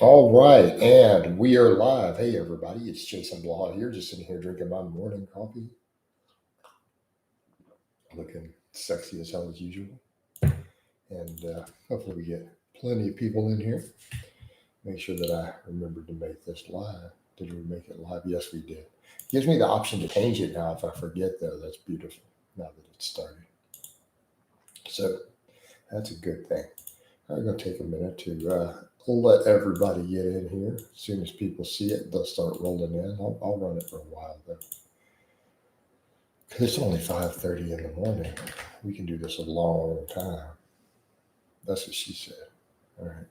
All right, and we are live. Hey, everybody, it's Jason Blaha here, just sitting here drinking my morning coffee, looking sexy as hell as usual. And hopefully, we get plenty of people in here. Make sure that I remembered to make this live. Did we make it live? Yes, we did. Gives me the option to change it now if I forget, though. That's beautiful now that it's started. So that's a good thing. I'm going to take a minute to let everybody get in here. As soon as people see it, they'll start rolling in. I'll run it for a while, though. It's only 5:30 in the morning. We can do this a long time. That's what she said. All right.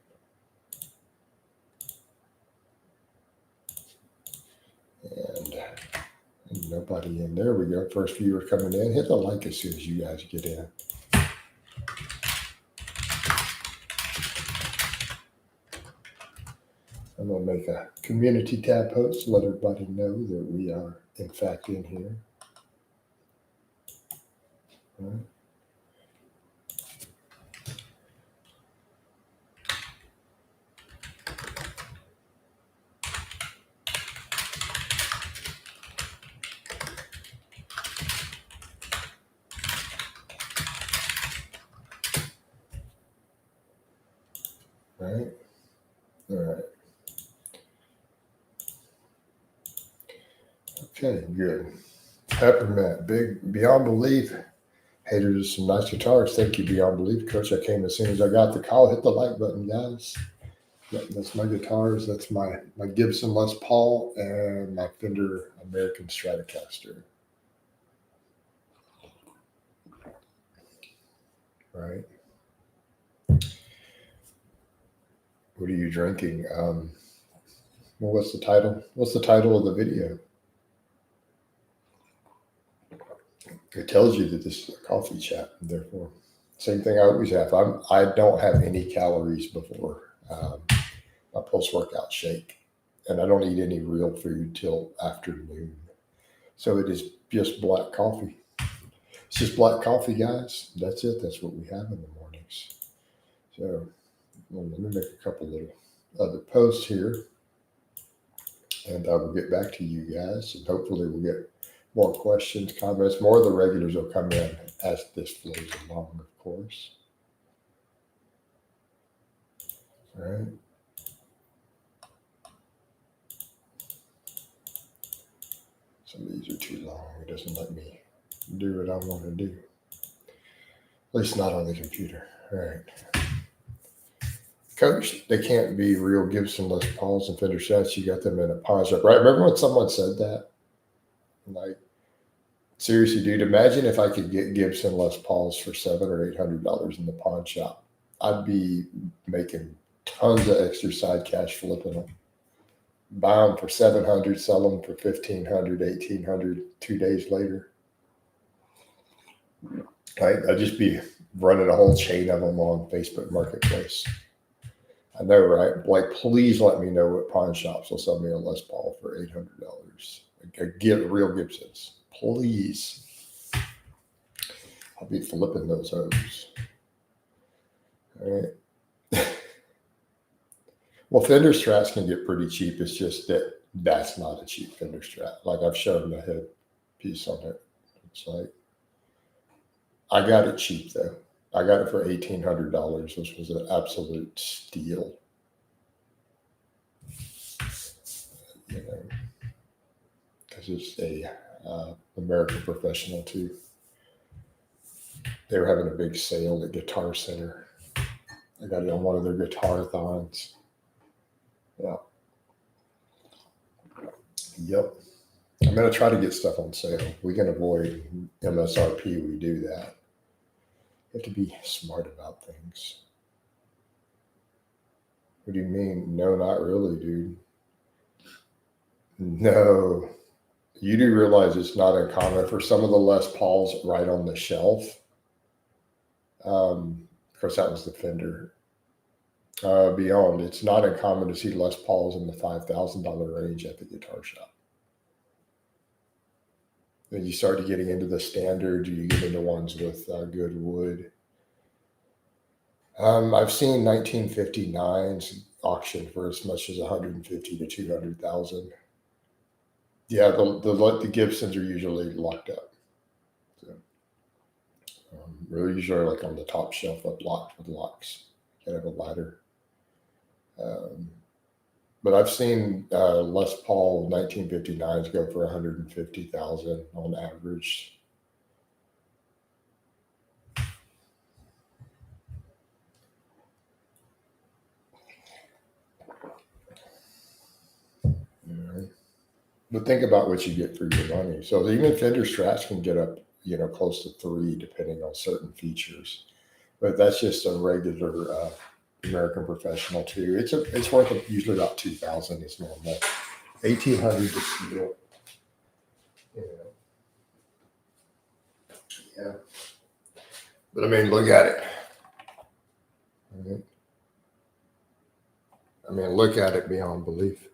And nobody in. There we go. First viewer coming in. Hit the like as soon as you guys get in. I'm going to make a community tab post, let everybody know that we are, in fact, in here. All right. Right. All right. Okay, good. Peppermint, big beyond belief. Haters, some nice guitars. Thank you, beyond belief, Coach. I came as soon as I got the call. Hit the like button, guys. Yep, that's my guitars. That's my Gibson Les Paul and my Fender American Stratocaster. Right. What are you drinking? Well, what's the title? What's the title of the video? It tells you that this is a coffee chat. Therefore, same thing I always have. I don't have any calories before my post workout shake, and I don't eat any real food till afternoon. So it is just black coffee. It's just black coffee, guys. That's it. That's what we have in the mornings. So let me make a couple little other posts here, and I will get back to you guys, and hopefully we'll get more questions, comments. More of the regulars will come in as this flows along, of course. All right. Some of these are too long. It doesn't let me do what I want to do. At least not on the computer. All right. Coach, they can't be real Gibson Les Pauls and Fender Strats. You got them in a pawn shop, right? Remember when someone said that? Like, seriously, dude, imagine if I could get Gibson Les Pauls for $700 or $800 in the pawn shop. I'd be making tons of extra side cash flipping them. Buy them for $700, sell them for $1,500, $1,800 2 days later. Right? I'd just be running a whole chain of them on Facebook Marketplace. I know, right? Like, please let me know what pawn shops will sell me a Les Paul for $800. Get real Gibsons, please. I'll be flipping those hoes. All right. Well, Fender Strats can get pretty cheap. It's just that that's not a cheap Fender Strat. Like, I've shown the head piece on it. It's like, I got it cheap though. I got it for $1,800, which was an absolute steal. You know, because it's a American Professional too. They were having a big sale at Guitar Center. I got it on one of their guitar-thons. Yeah. Yep. I'm going to try to get stuff on sale. We can avoid MSRP. We do that. You have to be smart about things. What do you mean? No, not really, dude. No. You do realize it's not uncommon for some of the Les Pauls right on the shelf. Of course, that was the Fender. Beyond, it's not uncommon to see Les Pauls in the $5,000 range at the guitar shop. Then you start getting into the standards, you get into ones with good wood. I've seen 1959s auctioned for as much as 150 to 200,000. Yeah, the Gibsons are usually locked up. So, they're usually like on the top shelf up locked with locks. You gotta have a ladder. Um, but I've seen Les Paul 1959s go for 150,000 on average. You know? But think about what you get for your money. So even Fender Strats can get up, close to 3 depending on certain features. But that's just a regular American Professional too. It's worth usually about 2,000 is normal. 1,800 to steel. You know. Yeah. But I mean, look at it. I mean, look at it beyond belief.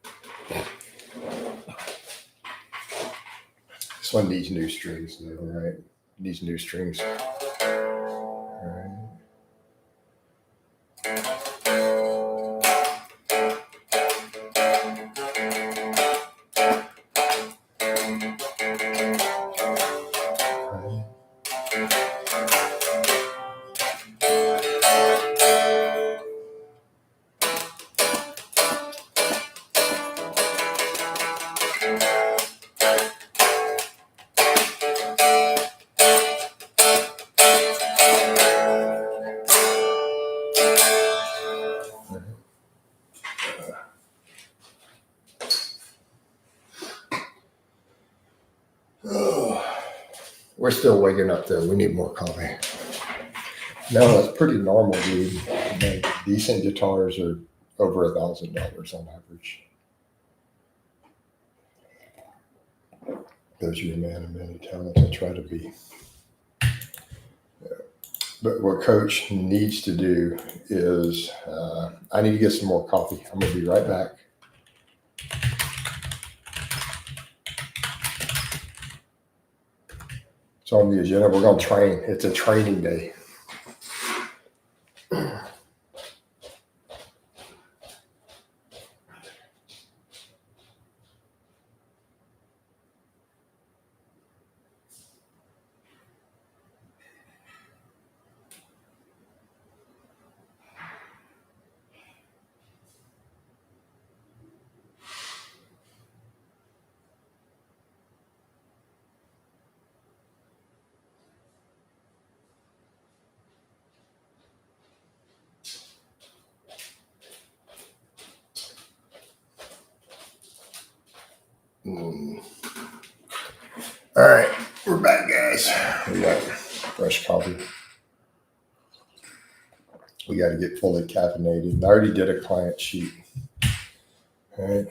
This one needs new strings, though, right? Needs new strings. All right. We're still waking up though. We need more coffee. No, it's pretty normal, dude. Decent guitars are over $1,000 on average. There's your man of many talents. I try to be. But what Coach needs to do is, I need to get some more coffee. I'm going to be right back. It's on the agenda. We're going to train. It's a training day. All right, we're back, guys. We got fresh coffee. We got to get fully caffeinated. I already did a client sheet. All right.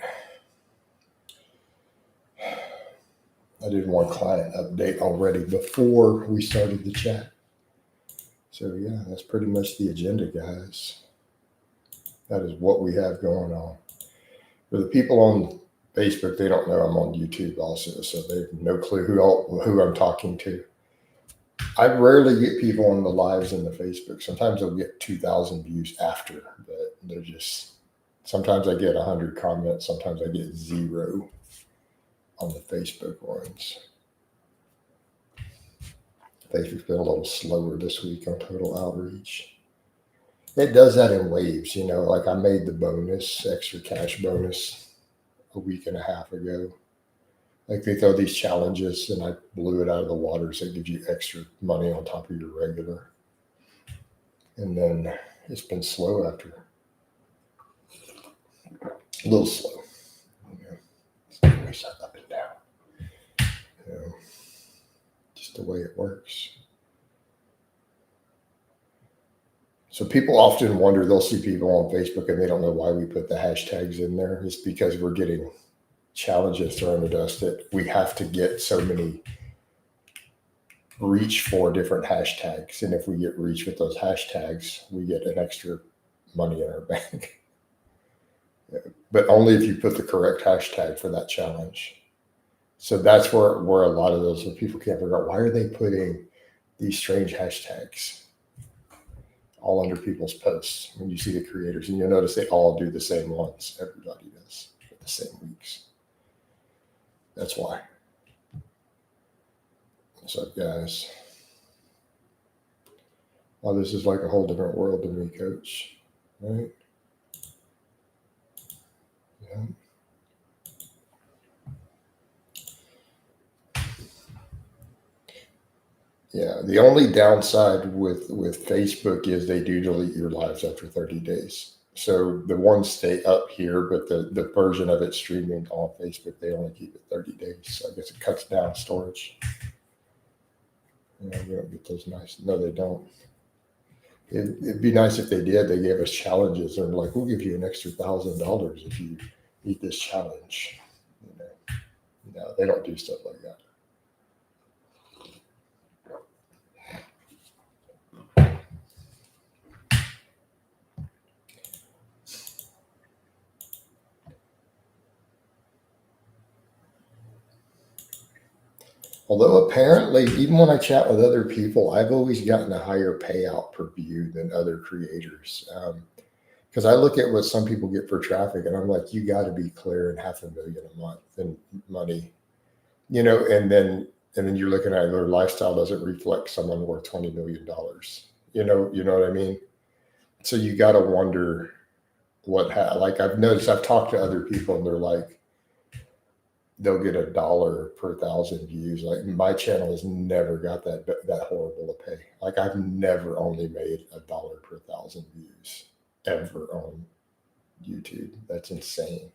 I did one client update already before we started the chat. So yeah, that's pretty much the agenda, guys. That is what we have going on. For the people on Facebook, they don't know I'm on YouTube also, so they have no clue who I'm talking to. I rarely get people on the lives in the Facebook. Sometimes I'll get 2,000 views after, but they're just, sometimes I get 100 comments, sometimes I get 0 on the Facebook ones. Facebook's been a little slower this week on total outreach. It does that in waves, like I made the bonus, extra cash bonus a week and a half ago. Like they throw these challenges and I blew it out of the water, so it gives you extra money on top of your regular. And then it's been slow after. A little slow. It's always up and down. Just the way it works. So people often wonder, they'll see people on Facebook and they don't know why we put the hashtags in there. It's because we're getting challenges thrown at us that we have to get so many reach for different hashtags. And if we get reach with those hashtags, we get an extra money in our bank. But only if you put the correct hashtag for that challenge. So that's where a lot of those people can't figure out, why are they putting these strange hashtags? all under people's posts when you see the creators, and you'll notice they all do the same ones. Everybody does at the same weeks. That's why. What's up, guys? Well, this is like a whole different world to me, Coach. Right? Yeah. Yeah. The only downside with Facebook is they do delete your lives after 30 days. So the ones stay up here, but the version of it streaming on Facebook, they only keep it 30 days. So I guess it cuts down storage. You don't get those nice. No, they don't. It'd be nice if they did. They gave us challenges. They're like, we'll give you an extra $1,000 if you eat this challenge. No, they don't do stuff like that. Although apparently, even when I chat with other people, I've always gotten a higher payout per view than other creators. Because I look at what some people get for traffic, and I'm like, you got to be clearing $500,000 a month in money, and then you're looking at their lifestyle doesn't reflect someone worth $20 million. You know what I mean? So you got to wonder like I've noticed. I've talked to other people, and they're like, they'll get $1 per 1,000 views. Like my channel has never got that horrible a pay. Like I've never only made $1 per 1,000 views ever on YouTube. That's insane.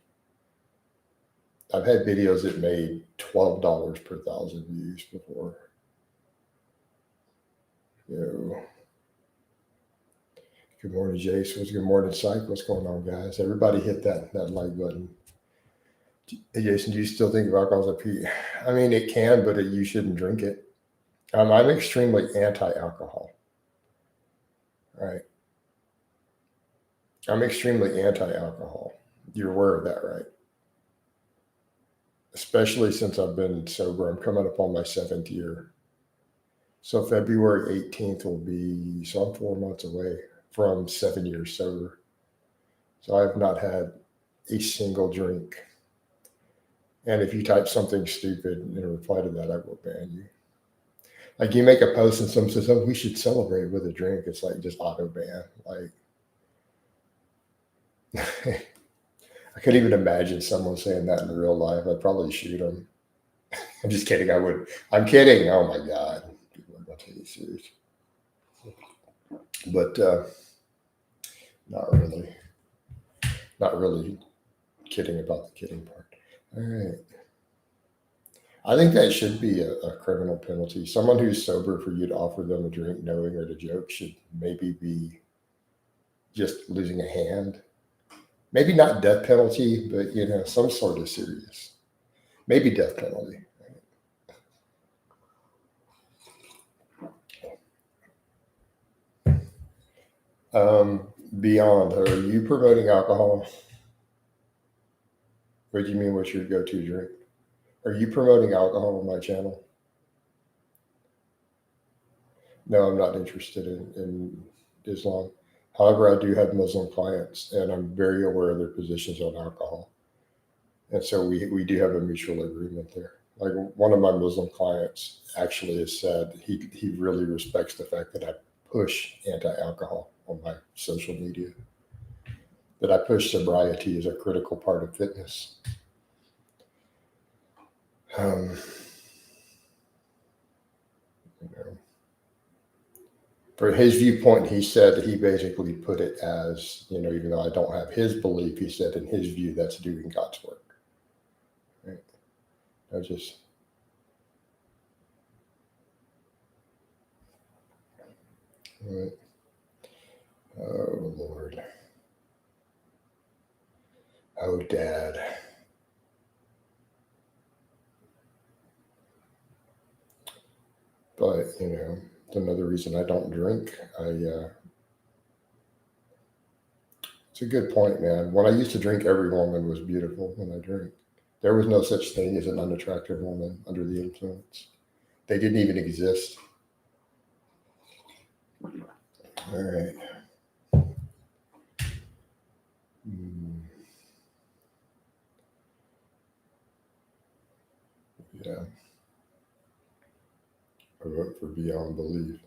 I've had videos that made $12 per 1,000 views before. Good morning, Jace. Good morning, Psych. What's going on, guys? Everybody hit that like button. Hey, Jason, do you still think of alcohol as a pee? I mean, it can, but you shouldn't drink it. I'm extremely anti-alcohol. Right. I'm extremely anti-alcohol. You're aware of that, right? Especially since I've been sober. I'm coming up on my 7th year. So February 18th will be, so I'm 4 months away from 7 years sober. So I've not had a single drink. And if you type something stupid in reply to that, I will ban you. Like you make a post and someone says, oh, we should celebrate with a drink. It's like just auto ban. Like I couldn't even imagine someone saying that in real life. I'd probably shoot them. I'm just kidding. I would. I'm kidding. Oh my God. People are going to take it serious. But not really. Not really kidding about the kidding part. All right. I think that should be a criminal penalty. Someone who's sober, for you to offer them a drink knowing or to joke, should maybe be just losing a hand. Maybe not death penalty, but some sort of serious. Maybe death penalty. Beyond, are you promoting alcohol? What do you mean? What's your go-to drink? Are you promoting alcohol on my channel? No, I'm not interested in Islam. However, I do have Muslim clients, and I'm very aware of their positions on alcohol. And so we do have a mutual agreement there. Like one of my Muslim clients actually has said he really respects the fact that I push anti-alcohol on my social media, that I push sobriety as a critical part of fitness. For his viewpoint, he said that he basically put it as, even though I don't have his belief, he said in his view, that's doing God's work. Right? Right. Oh, Lord. Oh, Dad. But, it's another reason I don't drink. It's a good point, man. When I used to drink, every woman was beautiful when I drank. There was no such thing as an unattractive woman under the influence. They didn't even exist. All right. Yeah. I vote for Beyond Belief.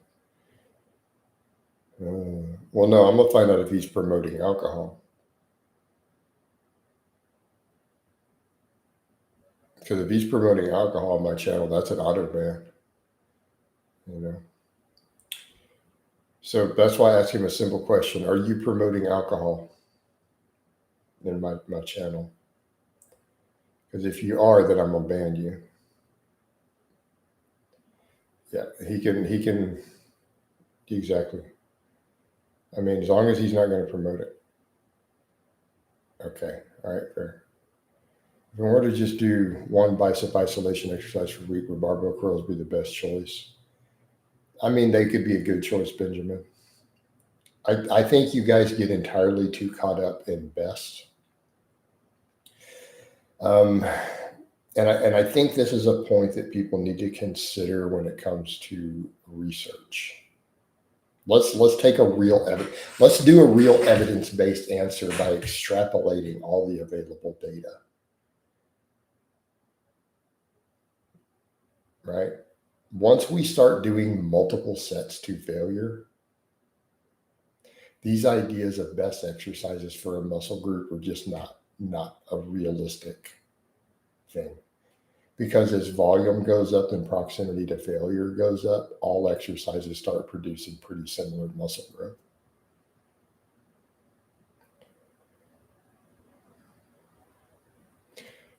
Well, no, I'm going to find out if he's promoting alcohol. Because if he's promoting alcohol on my channel, that's an auto ban. You know. So that's why I asked him a simple question. Are you promoting alcohol in my channel? Because if you are, then I'm going to ban you. Yeah, he can, exactly. I mean, as long as he's not going to promote it. Okay, all right, fair. If we were to just do one bicep isolation exercise per week, would barbell curls be the best choice? I mean, they could be a good choice, Benjamin. I think you guys get entirely too caught up in best. And I think this is a point that people need to consider when it comes to research. Let's take a real let's do a real evidence-based answer by extrapolating all the available data. Right? Once we start doing multiple sets to failure, these ideas of best exercises for a muscle group are just not a realistic thing. Because as volume goes up and proximity to failure goes up, all exercises start producing pretty similar muscle growth.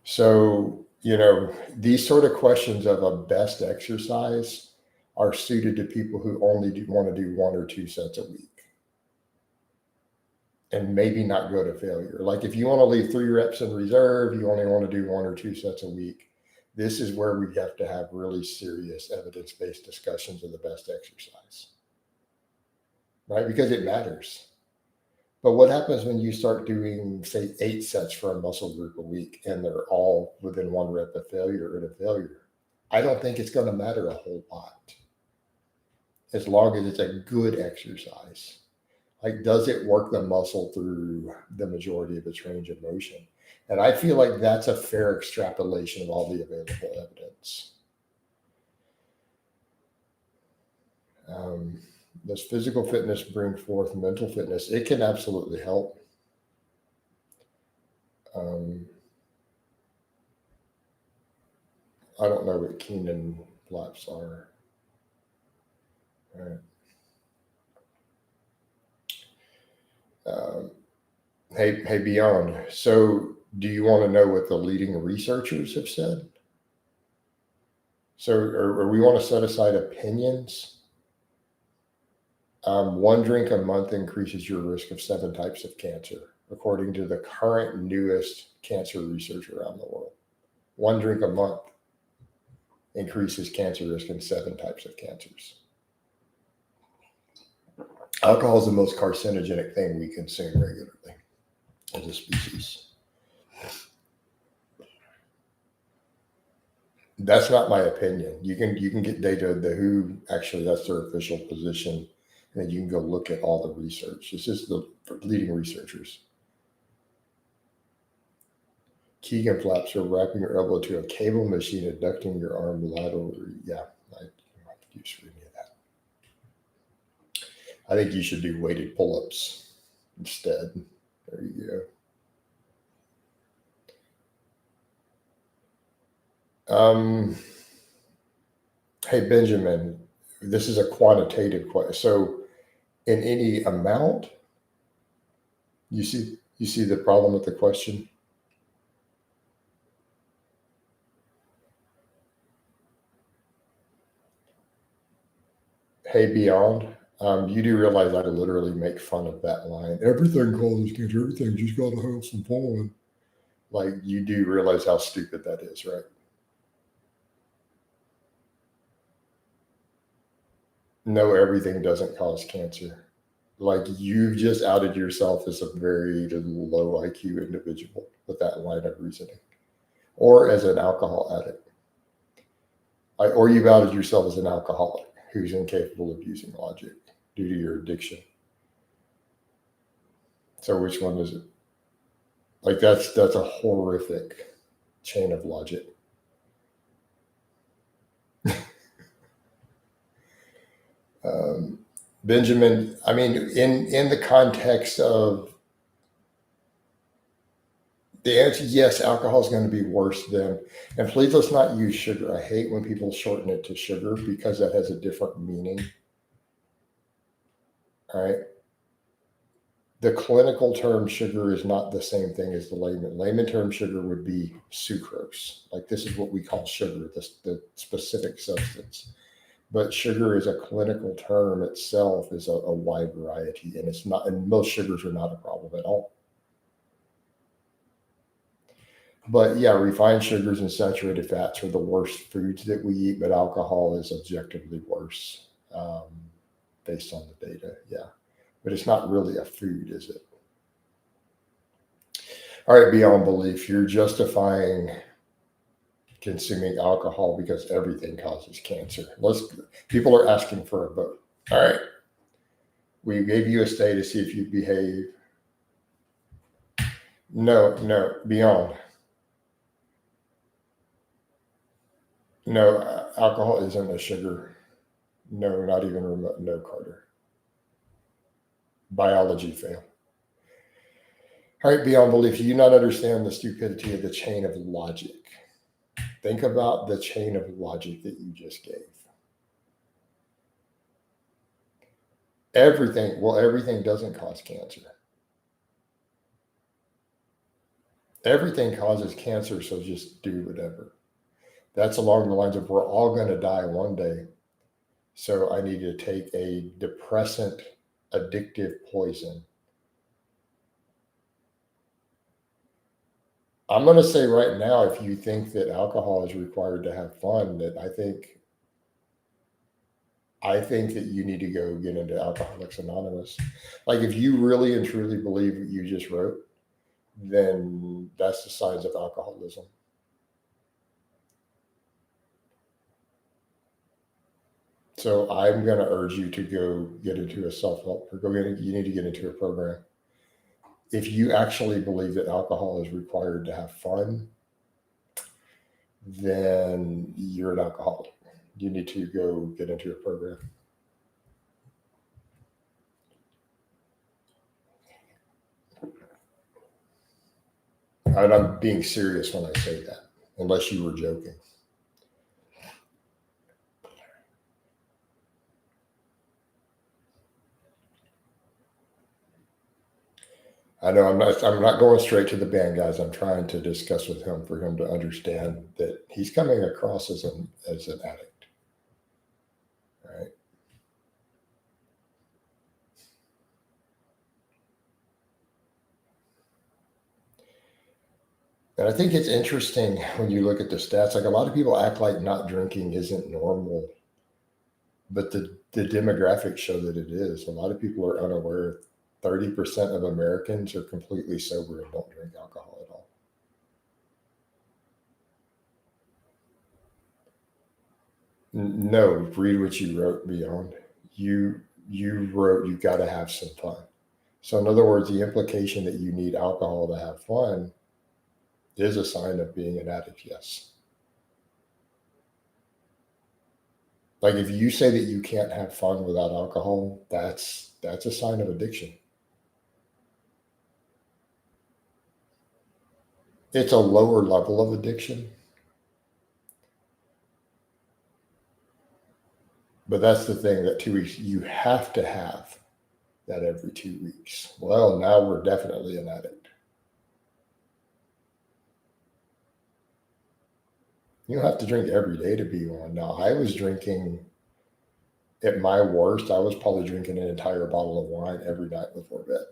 So, these sort of questions of a best exercise are suited to people who only want to do 1 or 2 sets a week and maybe not go to failure. Like if you want to leave 3 reps in reserve, you only want to do 1 or 2 sets a week. This is where we have to have really serious evidence-based discussions of the best exercise, right? Because it matters. But what happens when you start doing, say, 8 sets for a muscle group a week and they're all within 1 rep of failure or to failure? I don't think it's going to matter a whole lot as long as it's a good exercise. Like, does it work the muscle through the majority of its range of motion? And I feel like that's a fair extrapolation of all the available evidence. Does physical fitness bring forth mental fitness? It can absolutely help. I don't know what Keenan flaps are. All right. Hey, Beyond. So do you want to know what the leading researchers have said? So, or we want to set aside opinions? 1 drink a month increases your risk of 7 types of cancer, according to the current newest cancer research around the world. 1 drink a month increases cancer risk in 7 types of cancers. Alcohol is the most carcinogenic thing we consume regularly as a species. That's not my opinion. You can get data. The WHO, actually, that's their official position, and you can go look at all the research. This is the leading researchers. Keegan flaps are wrapping your elbow to a cable machine, adducting your arm laterally. Yeah, I don't have to use any of that. I think you should do weighted pull-ups instead. There you go. Hey, Benjamin, this is a quantitative question. So in any amount, you see the problem with the question? Hey, Beyond, you do realize I literally make fun of that line. Everything causes cancer. Everything just got to have some fun. Like, you do realize how stupid that is, right? No, everything doesn't cause cancer. Like, you've just outed yourself as a very low IQ individual with that line of reasoning, or as an alcohol addict, or you've outed yourself as an alcoholic who's incapable of using logic due to your addiction. So which one is it? Like that's a horrific chain of logic. Benjamin, I mean, in the context of the answer, yes, alcohol is going to be worse than, and please let's not use sugar. I hate when people shorten it to sugar because that has a different meaning. All right. The clinical term sugar is not the same thing as the layman term sugar would be sucrose. Like this is what we call sugar, the specific substance. But sugar is a clinical term itself is a wide variety, and it's not, and most sugars are not a problem at all. But yeah, refined sugars and saturated fats are the worst foods that we eat, but alcohol is objectively worse based on the data. Yeah. But it's not really a food, is it? All right, beyond belief, you're justifying consuming alcohol because everything causes cancer. People are asking for a vote. All right. We gave you a stay to see if you behave. No, beyond. No, alcohol isn't a sugar. No, not even remote. No, Carter. Biology fail. All right, beyond belief, you not understand the stupidity of the chain of logic. Think about the chain of logic that you just gave. Everything doesn't cause cancer. Everything causes cancer, so just do whatever. That's along the lines of we're all going to die one day. So I need to take a depressant, addictive poison. I'm going to say right now, if you think that alcohol is required to have fun, that I think that you need to go get into Alcoholics Anonymous. Like if you really and truly believe what you just wrote, then that's the signs of alcoholism. So I'm going to urge you to go get into a self-help or you need to get into a program. If you actually believe that alcohol is required to have fun, then you're an alcoholic. You need to go get into a program. And I'm being serious when I say that, unless you were joking. I know I'm not going straight to the band, guys. I'm trying to discuss with him for him to understand that he's coming across as an addict. Right? And I think it's interesting when you look at the stats. Like a lot of people act like not drinking isn't normal, but the demographics show that it is. A lot of people are unaware. 30% of Americans are completely sober and don't drink alcohol at all. No, read what you wrote beyond. You wrote you got to have some fun. So in other words, the implication that you need alcohol to have fun is a sign of being an addict, yes. Like if you say that you can't have fun without alcohol, that's a sign of addiction. It's a lower level of addiction. But that's the thing that 2 weeks, you have to have that every 2 weeks. Well, now we're definitely an addict. You don't have to drink every day to be one. Now, I was drinking at my worst, I was probably drinking an entire bottle of wine every night before bed.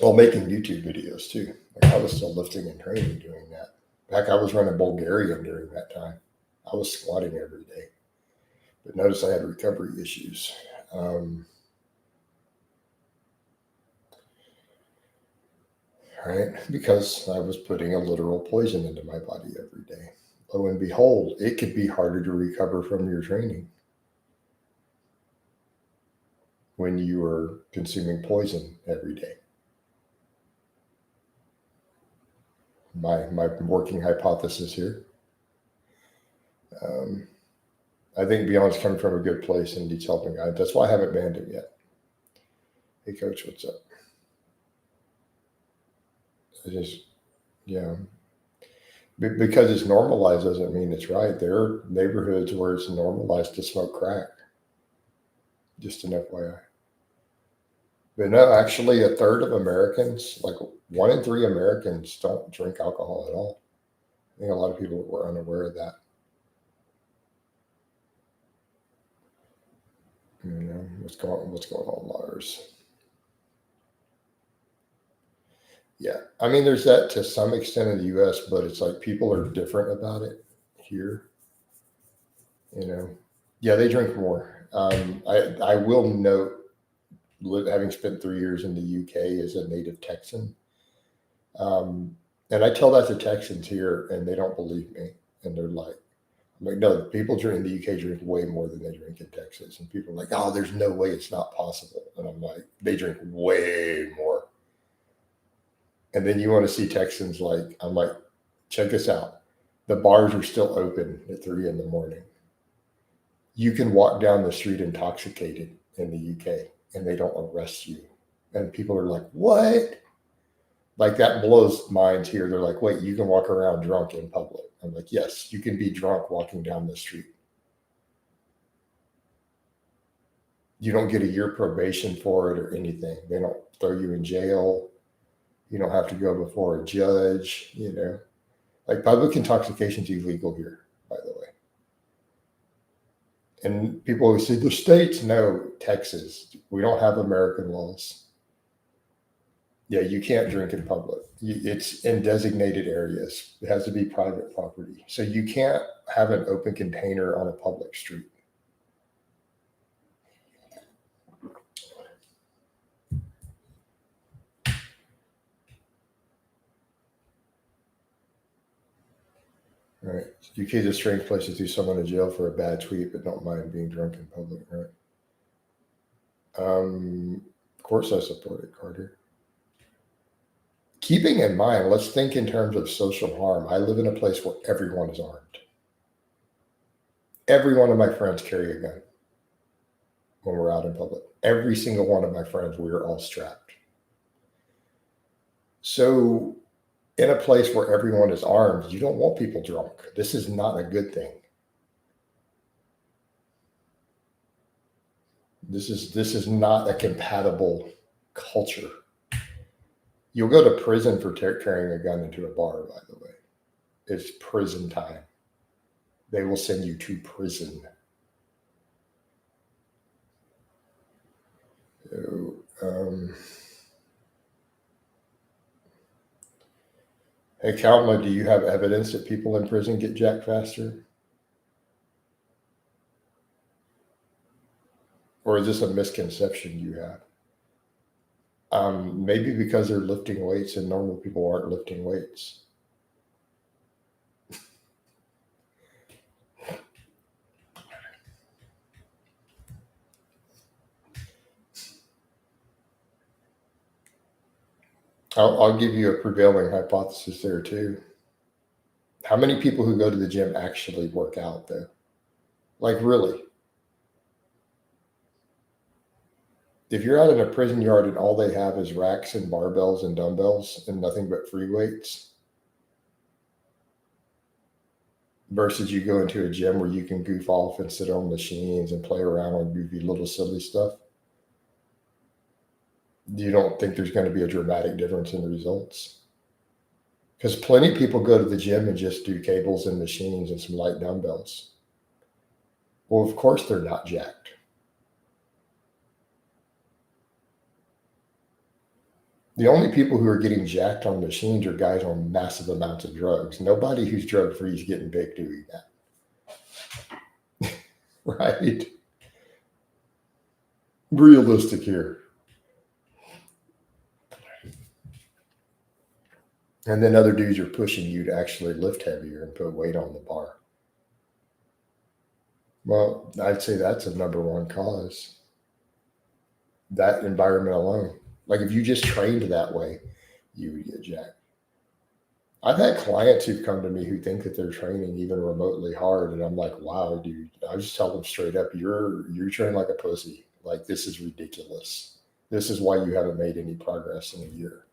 Well, making YouTube videos too. Like I was still lifting and training doing that. In fact, I was running Bulgarian during that time. I was squatting every day. But notice I had recovery issues. Right? Because I was putting a literal poison into my body every day. Lo and behold, it could be harder to recover from your training. when you were consuming poison every day. My working hypothesis here. I think Beyond's coming from a good place and needs helping. That's why I haven't banned him yet. Hey, Coach, what's up? Yeah. Because it's normalized doesn't mean it's right. There are neighborhoods where it's normalized to smoke crack. Just an FYI. But no, actually, a third of Americans, like 1 in 3 Americans, don't drink alcohol at all. I think a lot of people were unaware of that. What's going on, Lars? Yeah, I mean, there's that to some extent in the U.S., but it's like people are different about it here. Yeah, they drink more. I will note, having spent 3 years in the UK as a native Texan, and I tell that to Texans here, and they don't believe me, and they're like, no, people in the UK drink way more than they drink in Texas, and people are like, oh, there's no way, it's not possible, and I'm like, they drink way more. And then you want to see Texans I'm like, check this out. The bars are still open at 3 a.m. You can walk down the street intoxicated in the UK and they don't arrest you. And people are like, what? Like, that blows minds here. They're like, wait, you can walk around drunk in public. I'm like, yes, you can be drunk walking down the street. You don't get a year probation for it or anything. They don't throw you in jail. You don't have to go before a judge, Like, public intoxication is illegal here, by the way. And people always say, the states, no, Texas. We don't have American laws. Yeah, you can't drink in public. It's in designated areas. It has to be private property. So you can't have an open container on a public street. Right. UK is a strange place to throw someone in jail for a bad tweet, but don't mind being drunk in public, right? Of course I support it, Carter. Keeping in mind, let's think in terms of social harm. I live in a place where everyone is armed. Every one of my friends carry a gun when we're out in public. Every single one of my friends, we are all strapped. So in a place where everyone is armed, you don't want people drunk. This is not a good thing. This is not a compatible culture. You'll go to prison for carrying a gun into a bar, by the way. It's prison time. They will send you to prison. Hey, Kalma, do you have evidence that people in prison get jacked faster? Or is this a misconception you have? Maybe because they're lifting weights and normal people aren't lifting weights. I'll give you a prevailing hypothesis there too. How many people who go to the gym actually work out though? Like, really? If you're out in a prison yard and all they have is racks and barbells and dumbbells and nothing but free weights, versus you go into a gym where you can goof off and sit on machines and play around on goofy little silly stuff, you don't think there's going to be a dramatic difference in the results? Because plenty of people go to the gym and just do cables and machines and some light dumbbells. Well, of course they're not jacked. The only people who are getting jacked on machines are guys on massive amounts of drugs. Nobody who's drug free is getting big doing that. Right? Realistic here. And then other dudes are pushing you to actually lift heavier and put weight on the bar. Well, I'd say that's a number one cause. that environment alone. Like if you just trained that way, you would get jacked. I've had clients who've come to me who think that they're training even remotely hard, and I'm like, wow, dude. I just tell them straight up, you're training like a pussy. Like this is ridiculous. This is why you haven't made any progress in a year.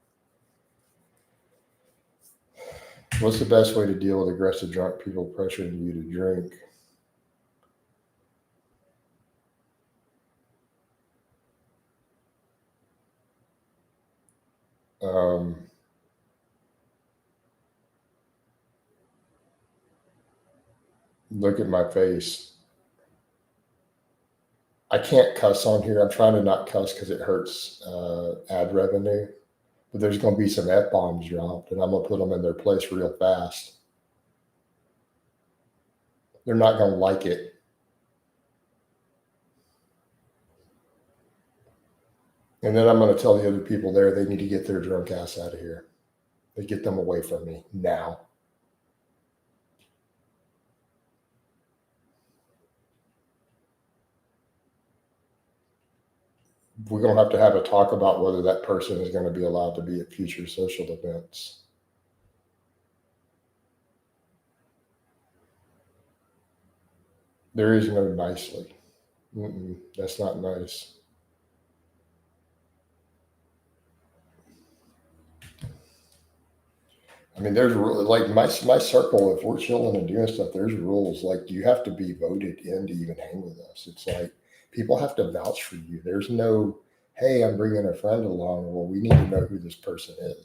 What's the best way to deal with aggressive drunk people pressuring you to drink? Um, Look at my face. I can't cuss on here. I'm trying to not cuss because it hurts ad revenue. But there's going to be some F bombs dropped, and I'm going to put them in their place real fast. They're not going to like it. And then I'm going to tell the other people there they need to get their drunk ass out of here. They get them away from me now. We're going to have a talk about whether that person is going to be allowed to be at future social events. There is no nicely. That's not nice. I mean, there's like my circle. If we're chilling and doing stuff, there's rules. Like you have to be voted in to even hang with us. It's like people have to vouch for you. There's no, hey, I'm bringing a friend along. Well, we need to know who this person is.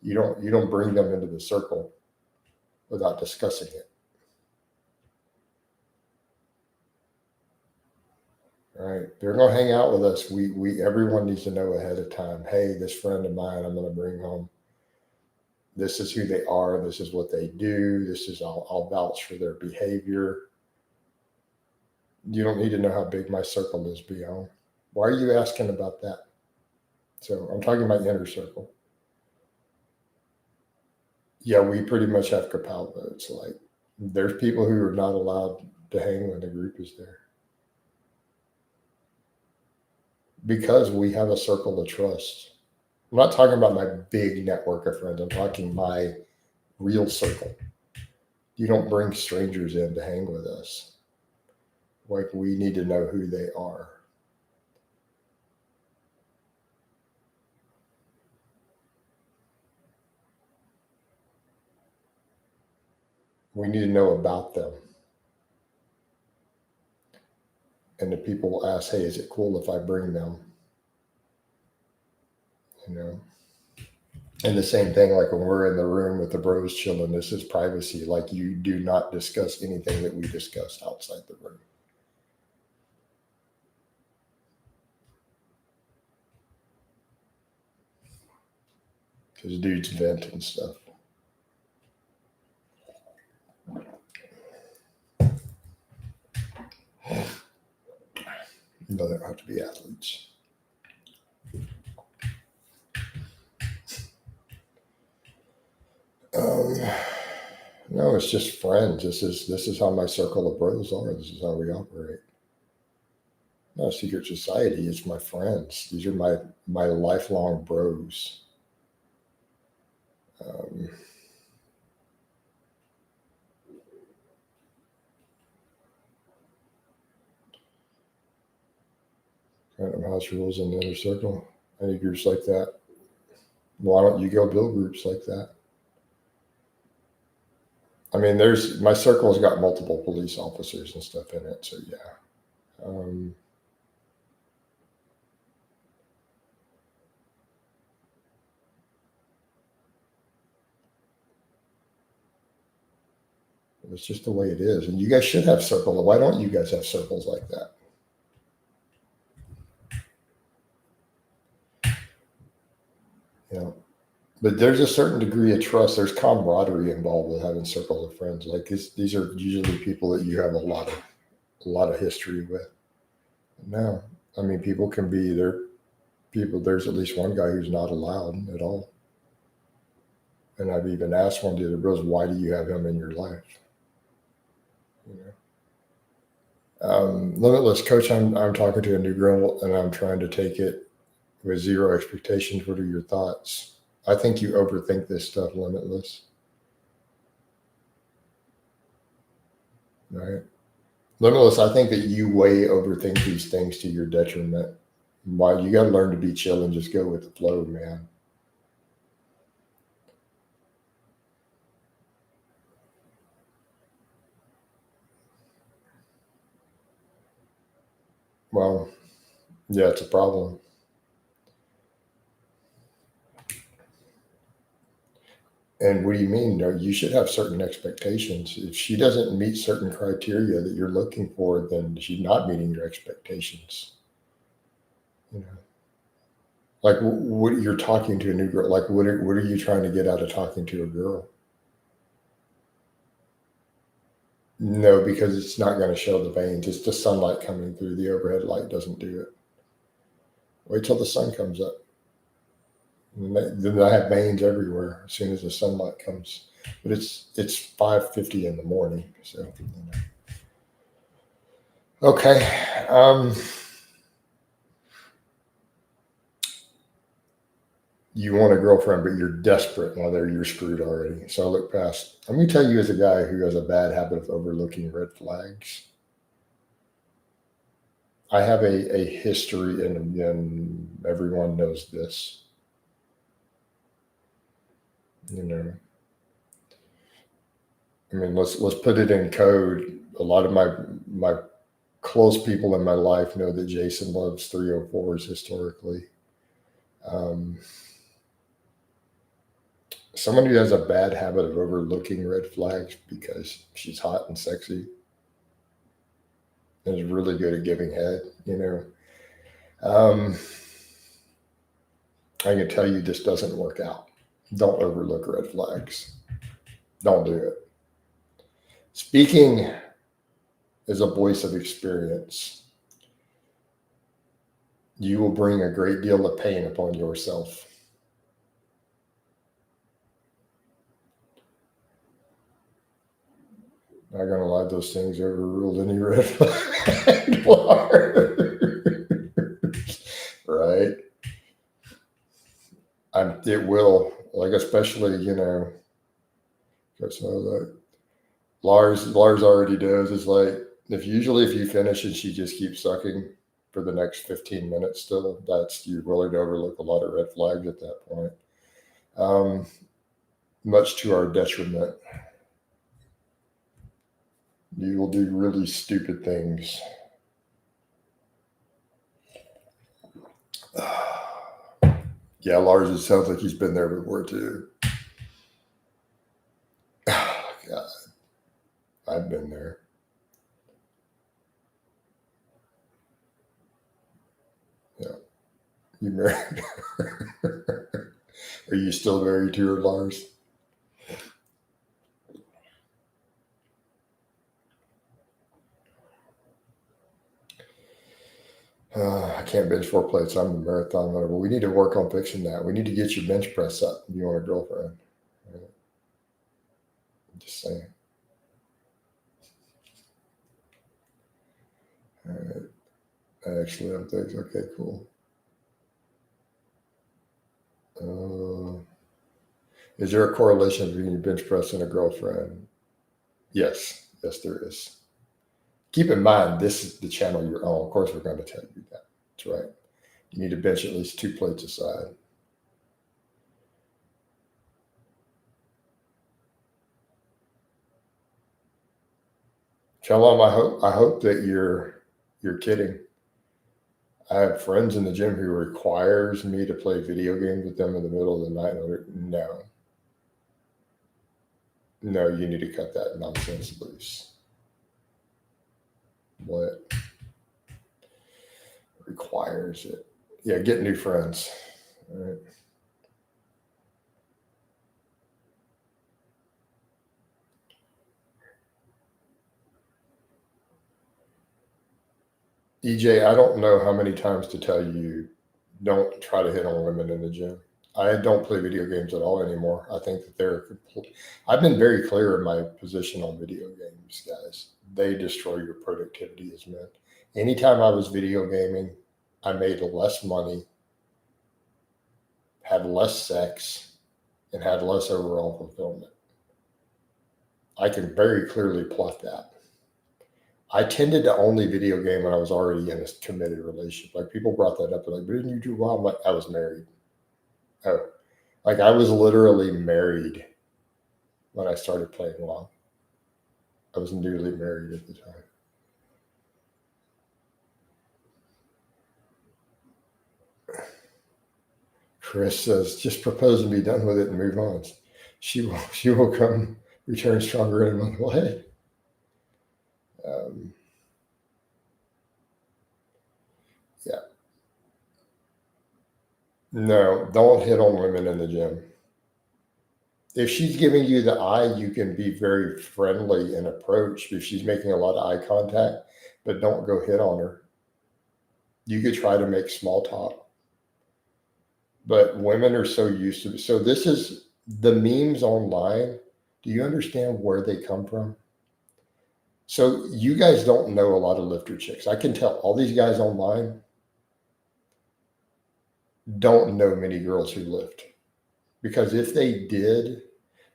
You don't bring them into the circle without discussing it. Right? They're gonna hang out with us. We everyone needs to know ahead of time. Hey, this friend of mine, I'm gonna bring home. This is who they are. This is what they do. This is I'll vouch for their behavior. You don't need to know how big my circle is beyond. Why are you asking about that? So I'm talking about inner circle. Yeah, we pretty much have Capel votes. Like there's people who are not allowed to hang when the group is there because we have a circle of trust. I'm not talking about my big network of friends. I'm talking my real circle. You don't bring strangers in to hang with us. Like we need to know who they are. We need to know about them. And the people will ask, hey, is it cool if I bring them? You know? And the same thing, like when we're in the room with the bros chilling, this is privacy. Like you do not discuss anything that we discuss outside the room. Because dudes vent and stuff. You know, they don't have to be athletes. No, it's just friends. This is how my circle of bros are. This is how we operate. Not a secret society. It's my friends. These are my lifelong bros. Um, Random house rules in the inner circle. Any groups like that? Why don't you go build groups like that? I mean, there's my circle's got multiple police officers and stuff in it, so yeah. It's just the way it is, and you guys should have circles. Why don't you guys have circles like that? You know, but there's a certain degree of trust. There's camaraderie involved with having circles of friends. Like these are usually people that you have a lot of history with. No, I mean people can be there. People, there's at least one guy who's not allowed at all. And I've even asked one of the other bros, why do you have him in your life? You know, Limitless coach, I'm talking to a new girl and I'm trying to take it with zero expectations. What are your thoughts? I think you overthink this stuff, Limitless. Right? Limitless, I think that you way overthink these things to your detriment. Why you got to learn to be chill and just go with the flow, man. Well, yeah, it's a problem. And what do you mean? No, you should have certain expectations. If she doesn't meet certain criteria that you're looking for, then she's not meeting your expectations. You know, like what you're talking to a new girl. Like what are you trying to get out of talking to a girl? No, because it's not going to show the veins. It's the sunlight coming through. The overhead light doesn't do it. Wait till the sun comes up. Then I have veins everywhere as soon as the sunlight comes. But it's 5:50 in the morning, so you know. Okay. You want a girlfriend, but you're desperate. Well, there you're screwed already. So I look past. Let me tell you, as a guy who has a bad habit of overlooking red flags, I have a history, and again, everyone knows this. You know, I mean, let's put it in code. A lot of my close people in my life know that Jason loves 304s historically. Um, Someone who has a bad habit of overlooking red flags because she's hot and sexy and is really good at giving head, you know. Um, I can tell you this doesn't work out. Don't overlook red flags. Don't do it. Speaking as a voice of experience, you will bring a great deal of pain upon yourself. Not gonna lie, those things overruled any red flag. Right? It will, like, especially, you know, because like Lars already knows. It's like if usually if you finish and she just keeps sucking for the next 15 minutes, still that's you're willing to overlook a lot of red flags at that point. Um, Much to our detriment, you will do really stupid things. Yeah, Lars, it sounds like he's been there before too. God, I've been there. Yeah, you married? Are you still married to her, Lars? I can't bench 4 plates. I'm a marathon runner. But we need to work on fixing that. We need to get your bench press up if you want a girlfriend. Right? Just saying. All right. Actually, I'm thinking, okay, cool. Uh, is there a correlation between your bench press and a girlfriend? Yes. Yes, there is. Keep in mind, this is the channel you're on. Of course, we're going to tell you that. That's right. You need to bench at least 2 plates aside. Shalom, I hope that you're kidding. I have friends in the gym who requires me to play video games with them in the middle of the night. No, no, you need to cut that nonsense loose. What requires it? Yeah, get new friends. All right. EJ, I don't know how many times to tell you don't try to hit on women in the gym. I don't play video games at all anymore. I think that I've been very clear in my position on video games, guys. They destroy your productivity as men. Anytime I was video gaming, I made less money, had less sex, and had less overall fulfillment. I can very clearly plot that. I tended to only video game when I was already in a committed relationship. Like people brought that up, like, but didn't you do well? I'm like, I was married. Oh, like I was literally married when I started playing WoW. I was newly married at the time. Chris says, just propose and be done with it and move on. She will come return stronger in a month. Well, hey. Yeah. No, don't hit on women in the gym. If she's giving you the eye, you can be very friendly and approach if she's making a lot of eye contact, but don't go hit on her. You could try to make small talk. But women are so used to it. So this is the memes online. Do you understand where they come from? So you guys don't know a lot of lifter chicks. I can tell all these guys online don't know many girls who lift. Because if they did,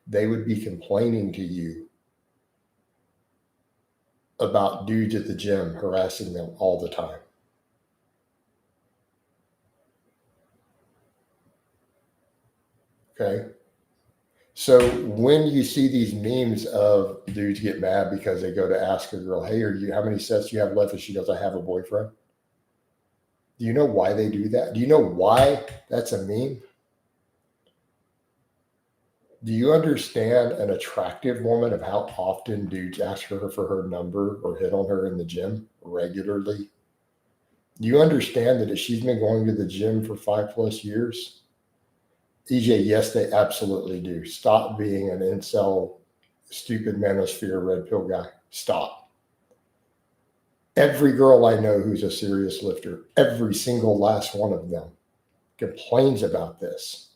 they would be complaining to you about dudes at the gym harassing them all the time. Okay. So when you see these memes of dudes get mad because they go to ask a girl, hey, how many sets do you have left? And she goes, I have a boyfriend. Do you know why they do that? Do you know why that's a meme? Do you understand an attractive woman of how often dudes ask her for her number or hit on her in the gym regularly? Do you understand that if she's been going to the gym for 5+ years? EJ, yes, they absolutely do. Stop being an incel, stupid manosphere, red pill guy. Stop. Every girl I know who's a serious lifter, every single last one of them complains about this.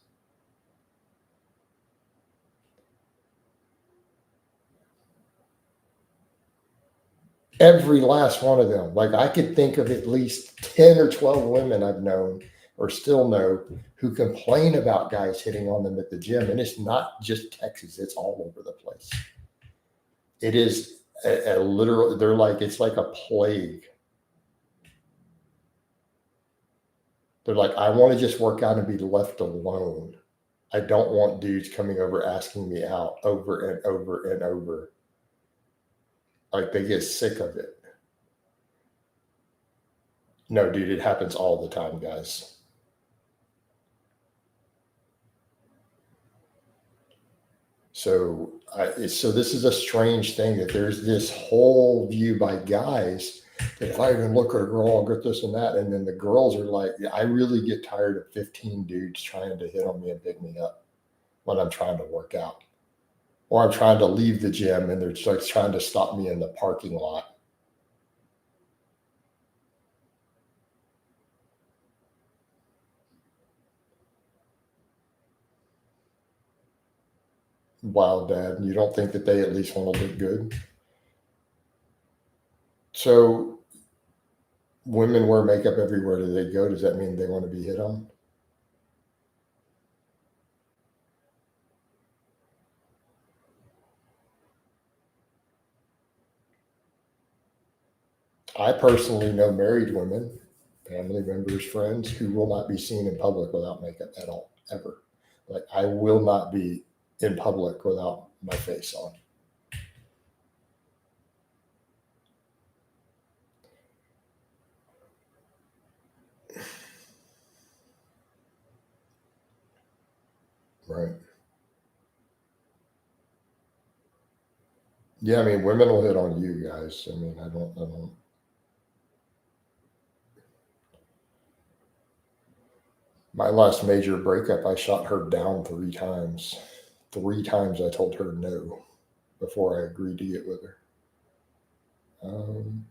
Every last one of them. Like I could think of at least 10 or 12 women I've known or still know who complain about guys hitting on them at the gym. And it's not just Texas, it's all over the place. It is a literal, they're like, it's like a plague. They're like, I want to just work out and be left alone. I don't want dudes coming over asking me out over and over and over. Like they get sick of it. No, dude, it happens all the time, guys. So this is a strange thing that there's this whole view by guys that if I even look at a girl, I'll get this and that. And then the girls are like, I really get tired of 15 dudes trying to hit on me and pick me up when I'm trying to work out. Or I'm trying to leave the gym and they're like trying to stop me in the parking lot. Wow, Dad, you don't think that they at least want to look good? So women wear makeup everywhere that they go. Does that mean they want to be hit on? I personally know married women, family members, friends who will not be seen in public without makeup at all, ever. Like I will not be in public without my face on. Right. Yeah, I mean, women will hit on you guys. I mean, I don't. My last major breakup, I shot her down 3 times. 3 times I told her no before I agreed to get with her. Um,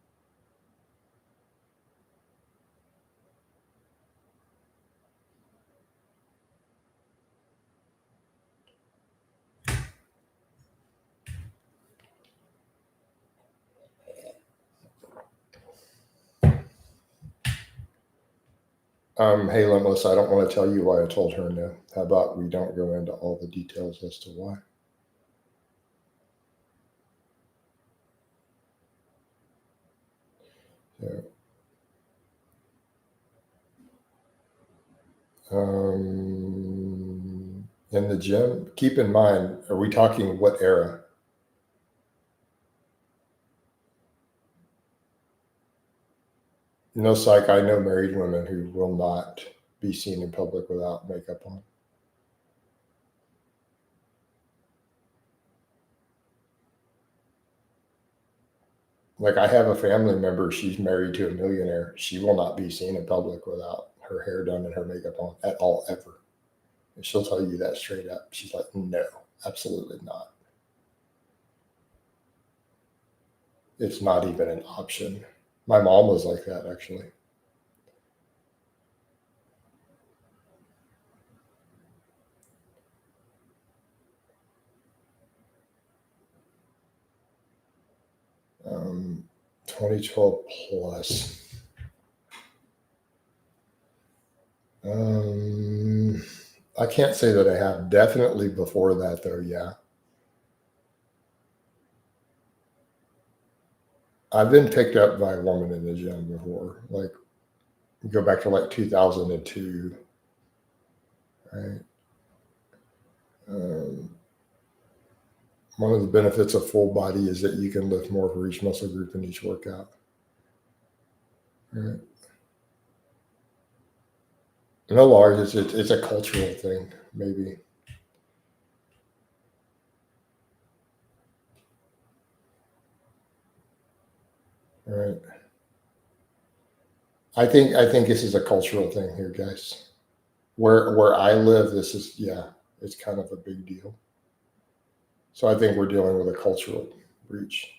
Hey, Limitless, I don't want to tell you why I told her no. How about we don't go into all the details as to why? Yeah. In the gym, keep in mind, are we talking what era? No, psych. I know married women who will not be seen in public without makeup on. Like, I have a family member, she's married to a millionaire. She will not be seen in public without her hair done and her makeup on at all, ever. And she'll tell you that straight up. She's like, no, absolutely not. It's not even an option. My mom was like that, actually. 2012 plus. Um, I can't say that I have. Definitely before that, though, yeah. I've been picked up by a woman in the gym before. Like, go back to like 2002, right? Um, One of the benefits of full body is that you can lift more for each muscle group in each workout, right? No, large, it's a cultural thing, maybe. Right. I think this is a cultural thing here, guys. Where I live, this is, yeah, it's kind of a big deal. So I think we're dealing with a cultural breach.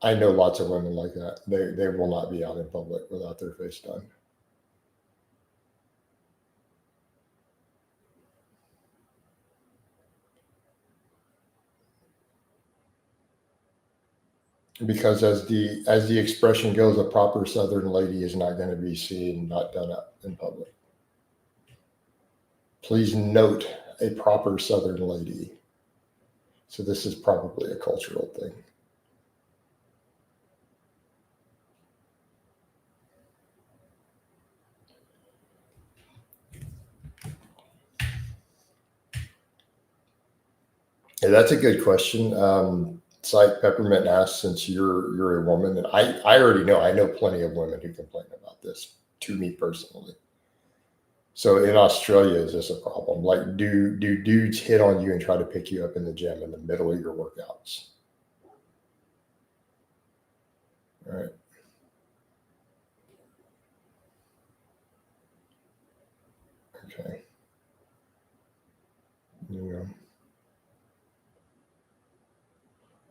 I know lots of women like that. They will not be out in public without their face done. Because as the expression goes, a proper Southern lady is not going to be seen not done up in public. Please note, a proper Southern lady. So this is probably a cultural thing. Yeah, that's a good question. It's like Peppermint asked, since you're a woman, and I already know, I know plenty of women who complain about this to me personally. So in Australia, is this a problem? Like, do dudes hit on you and try to pick you up in the gym in the middle of your workouts? All right. Okay. You know.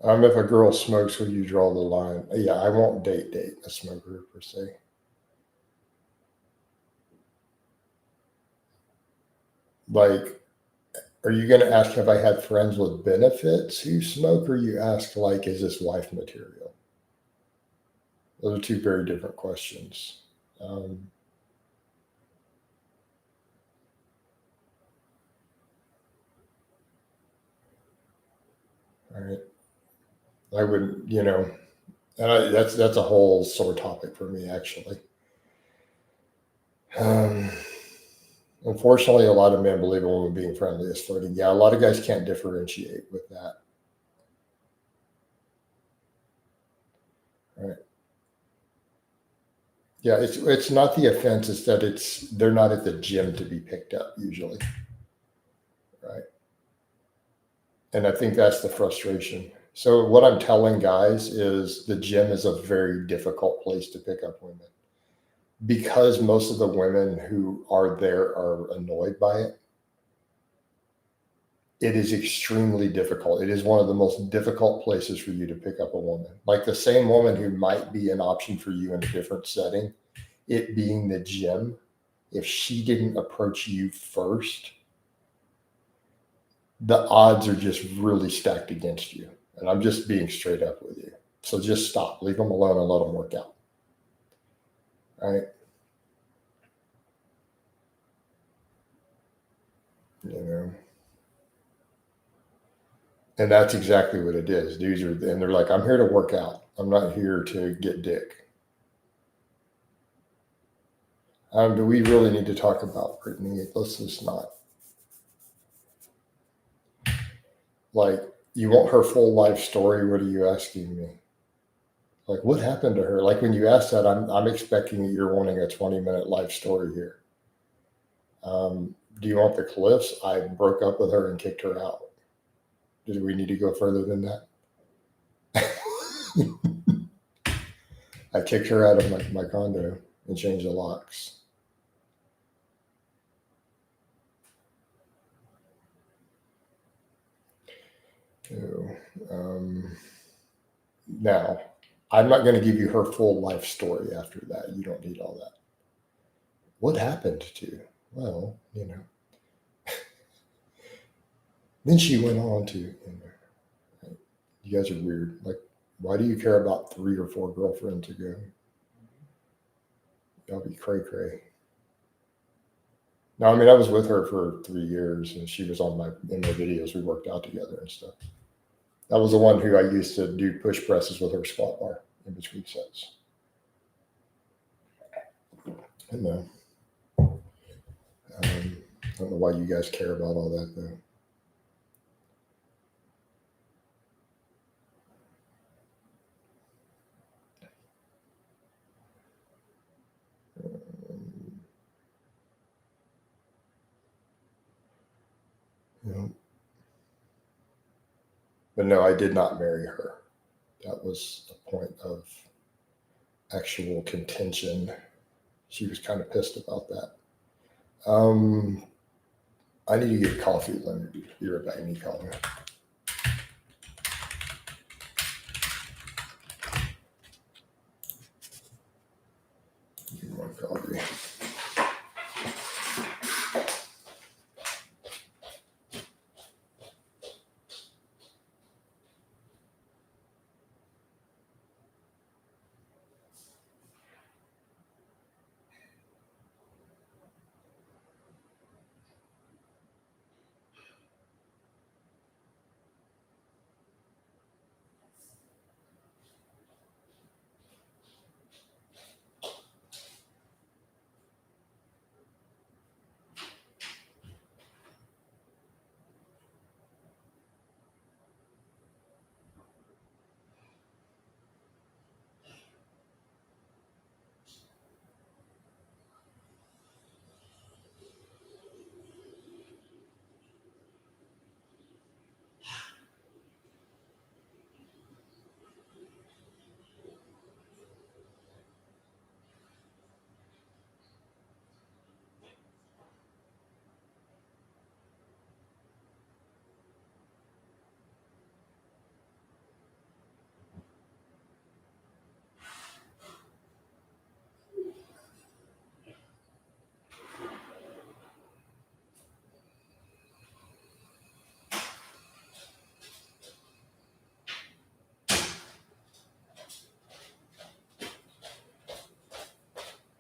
If a girl smokes, will you draw the line? Yeah, I won't date a smoker per se. Like, are you going to ask, have I had friends with benefits who smoke, or you ask, like, is this wife material? Those are two very different questions. Um, all right. I wouldn't, that's a whole sore topic for me, actually. Um, Unfortunately, a lot of men believe a woman being friendly is flirting. Yeah, a lot of guys can't differentiate with that. Right. Yeah, it's not the offense, it's that they're not at the gym to be picked up usually. Right. And I think that's the frustration. So what I'm telling guys is the gym is a very difficult place to pick up women because most of the women who are there are annoyed by it. It is extremely difficult. It is one of the most difficult places for you to pick up a woman. Like, the same woman who might be an option for you in a different setting, it being the gym, if she didn't approach you first, the odds are just really stacked against you. And I'm just being straight up with you. So just stop, leave them alone and let them work out. Right. you know. And that's exactly what it is. Dudes are, and they're like, I'm here to work out. I'm not here to get dick. Do we really need to talk about Brittany? Let's just not. Like, you want her full life story? What are you asking me? Like, what happened to her? Like, when you ask that, I'm expecting that you're wanting a 20-minute life story here. Do you want the cliffs? I broke up with her and kicked her out. Do we need to go further than that? I kicked her out of my condo and changed the locks. Now, I'm not going to give you her full life story after that. You don't need all that. What happened to you? Well, you know. Then she went on to, you know, you guys are weird. Like, why do you care about 3 or 4 girlfriends ago? Y'all be cray cray. No, I mean, I was with her for 3 years, and she was in my videos. We worked out together and stuff. That was the one who I used to do push presses with her squat bar in between sets. I know. I don't know why you guys care about all that, though. You know. But no, I did not marry her. That was a point of actual contention. She was kind of pissed about that. I need to get coffee. Let me be right back. I need coffee. Need more coffee.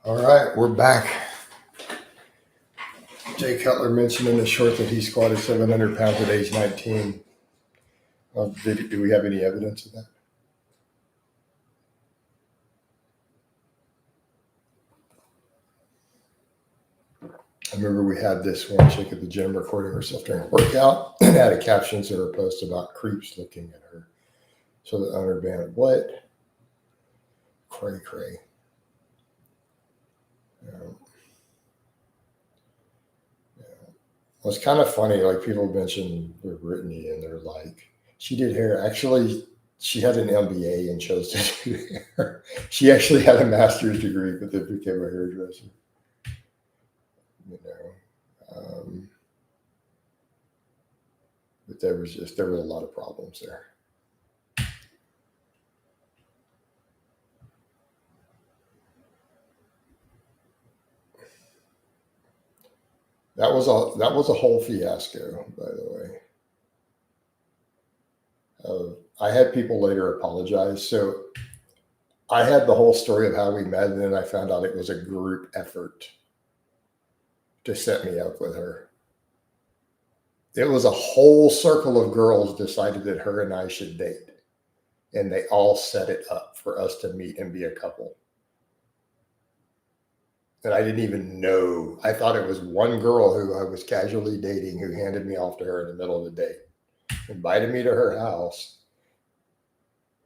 All right, we're back. Jay Cutler mentioned in the short that he squatted 700 pounds at age 19. Do we have any evidence of that? I remember we had this one chick at the gym recording herself during a workout and had a caption to her post about creeps looking at her. So the owner banned what? Cray cray. Well, it's kind of funny. Like, people mention Brittany and they're like, she did hair. Actually, she had an MBA and chose to do hair. She actually had a master's degree, but then became a hairdresser. You know, but there were a lot of problems there. That was a whole fiasco, by the way. I had people later apologize. So I had the whole story of how we met, and then I found out it was a group effort to set me up with her. It was a whole circle of girls decided that her and I should date. And they all set it up for us to meet and be a couple. And I didn't even know. I thought it was one girl who I was casually dating who handed me off to her in the middle of the day, invited me to her house,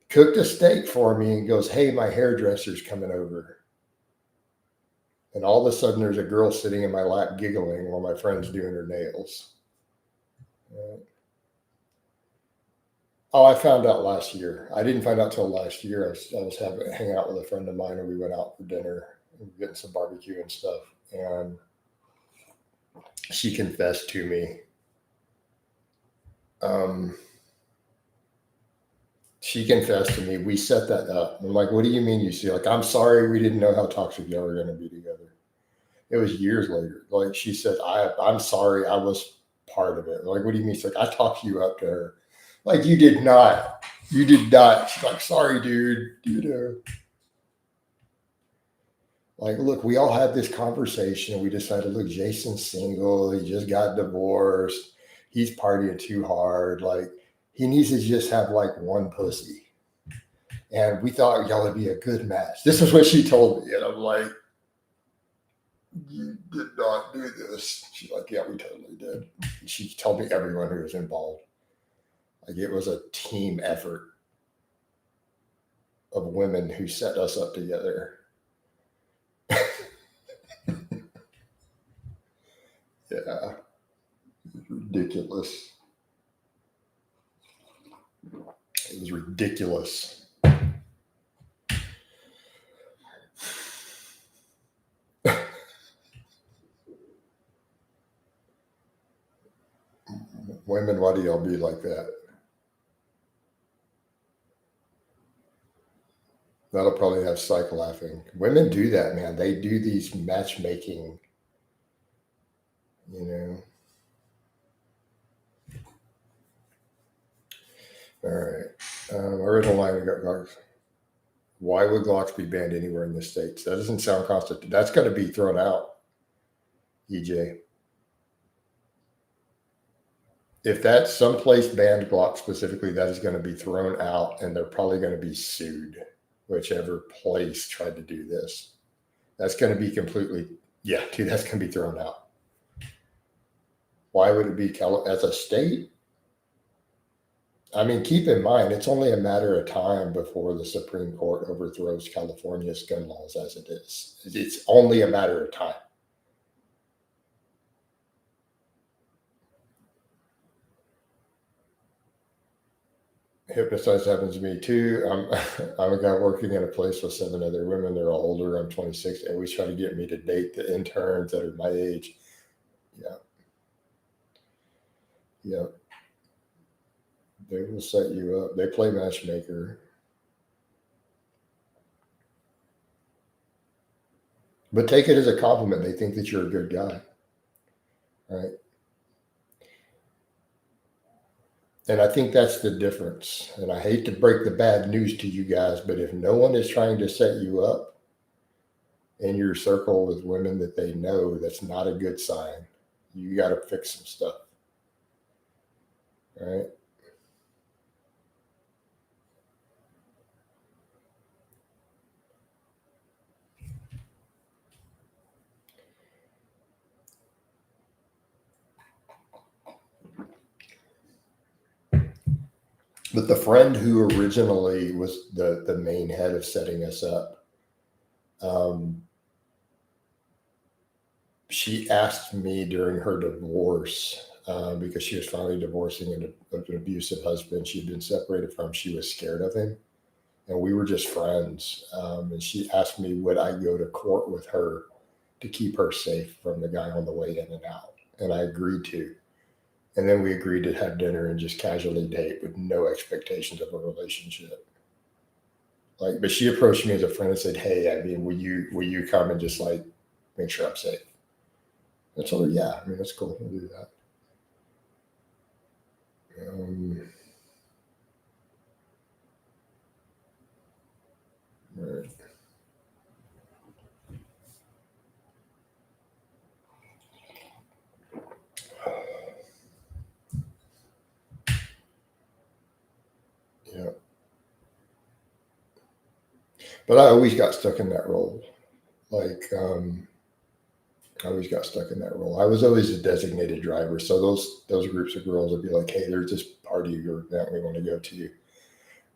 cooked a steak for me, and goes, "Hey, my hairdresser's coming over." And all of a sudden, there's a girl sitting in my lap giggling while my friend's doing her nails. Oh, I found out last year. I didn't find out till last year. I was hanging out with a friend of mine, and we went out for dinner and getting some barbecue and stuff. And she confessed to me. She confessed to me. We set that up. I'm like, "What do you mean you see?" Like, "I'm sorry, we didn't know how toxic y'all were going to be together." It was years later. Like she said, I'm sorry, I was part of it. Like, "What do you mean?" She's like, "I talked you up to her." Like, "You did not. You did not." She's like, "Sorry, dude. You know." Like, look, we all had this conversation. We decided, look, Jason's single. He just got divorced. He's partying too hard. Like, he needs to just have like one pussy. And we thought y'all would be a good match. This is what she told me. And I'm like, "You did not do this." She's like, "Yeah, we totally did." And she told me everyone who was involved. Like, it was a team effort of women who set us up together. Yeah, ridiculous. It was ridiculous. Women, why do y'all be like that? That'll probably have psych laughing. Women do that, man. They do these matchmaking, you know. All right. Original line we got Glocks. Why would Glocks be banned anywhere in the States? That doesn't sound constitutional. That's going to be thrown out, EJ. If that's someplace banned Glock specifically, that is going to be thrown out, and they're probably going to be sued, whichever place tried to do this. That's going to be completely, yeah, dude, that's going to be thrown out. Why would it be as a state? I mean, keep in mind, it's only a matter of time before the Supreme Court overthrows California's gun laws as it is. It's only a matter of time. Hypnotize happens to me too. I'm a guy working in a place with 7 other women. They're all older. I'm 26. They always try to get me to date the interns that are my age. Yeah. Yeah. They will set you up. They play matchmaker. But take it as a compliment. They think that you're a good guy. Right. And I think that's the difference. And I hate to break the bad news to you guys, but if no one is trying to set you up in your circle with women that they know, that's not a good sign. You got to fix some stuff. Right. But the friend who originally was the main head of setting us up, she asked me during her divorce, because she was finally divorcing an abusive husband she had been separated from. She was scared of him, and we were just friends. And she asked me, would I go to court with her to keep her safe from the guy on the way in and out? And I agreed to. And then we agreed to have dinner and just casually date with no expectations of a relationship. Like, but she approached me as a friend and said, "Hey, I mean, will you come and just like make sure I'm safe?" I told her, "Yeah, I mean, that's cool. We'll do that." Right. But I always got stuck in that role. Like, I always got stuck in that role. I was always a designated driver. So those groups of girls would be like, hey, there's this party or event we want to go to.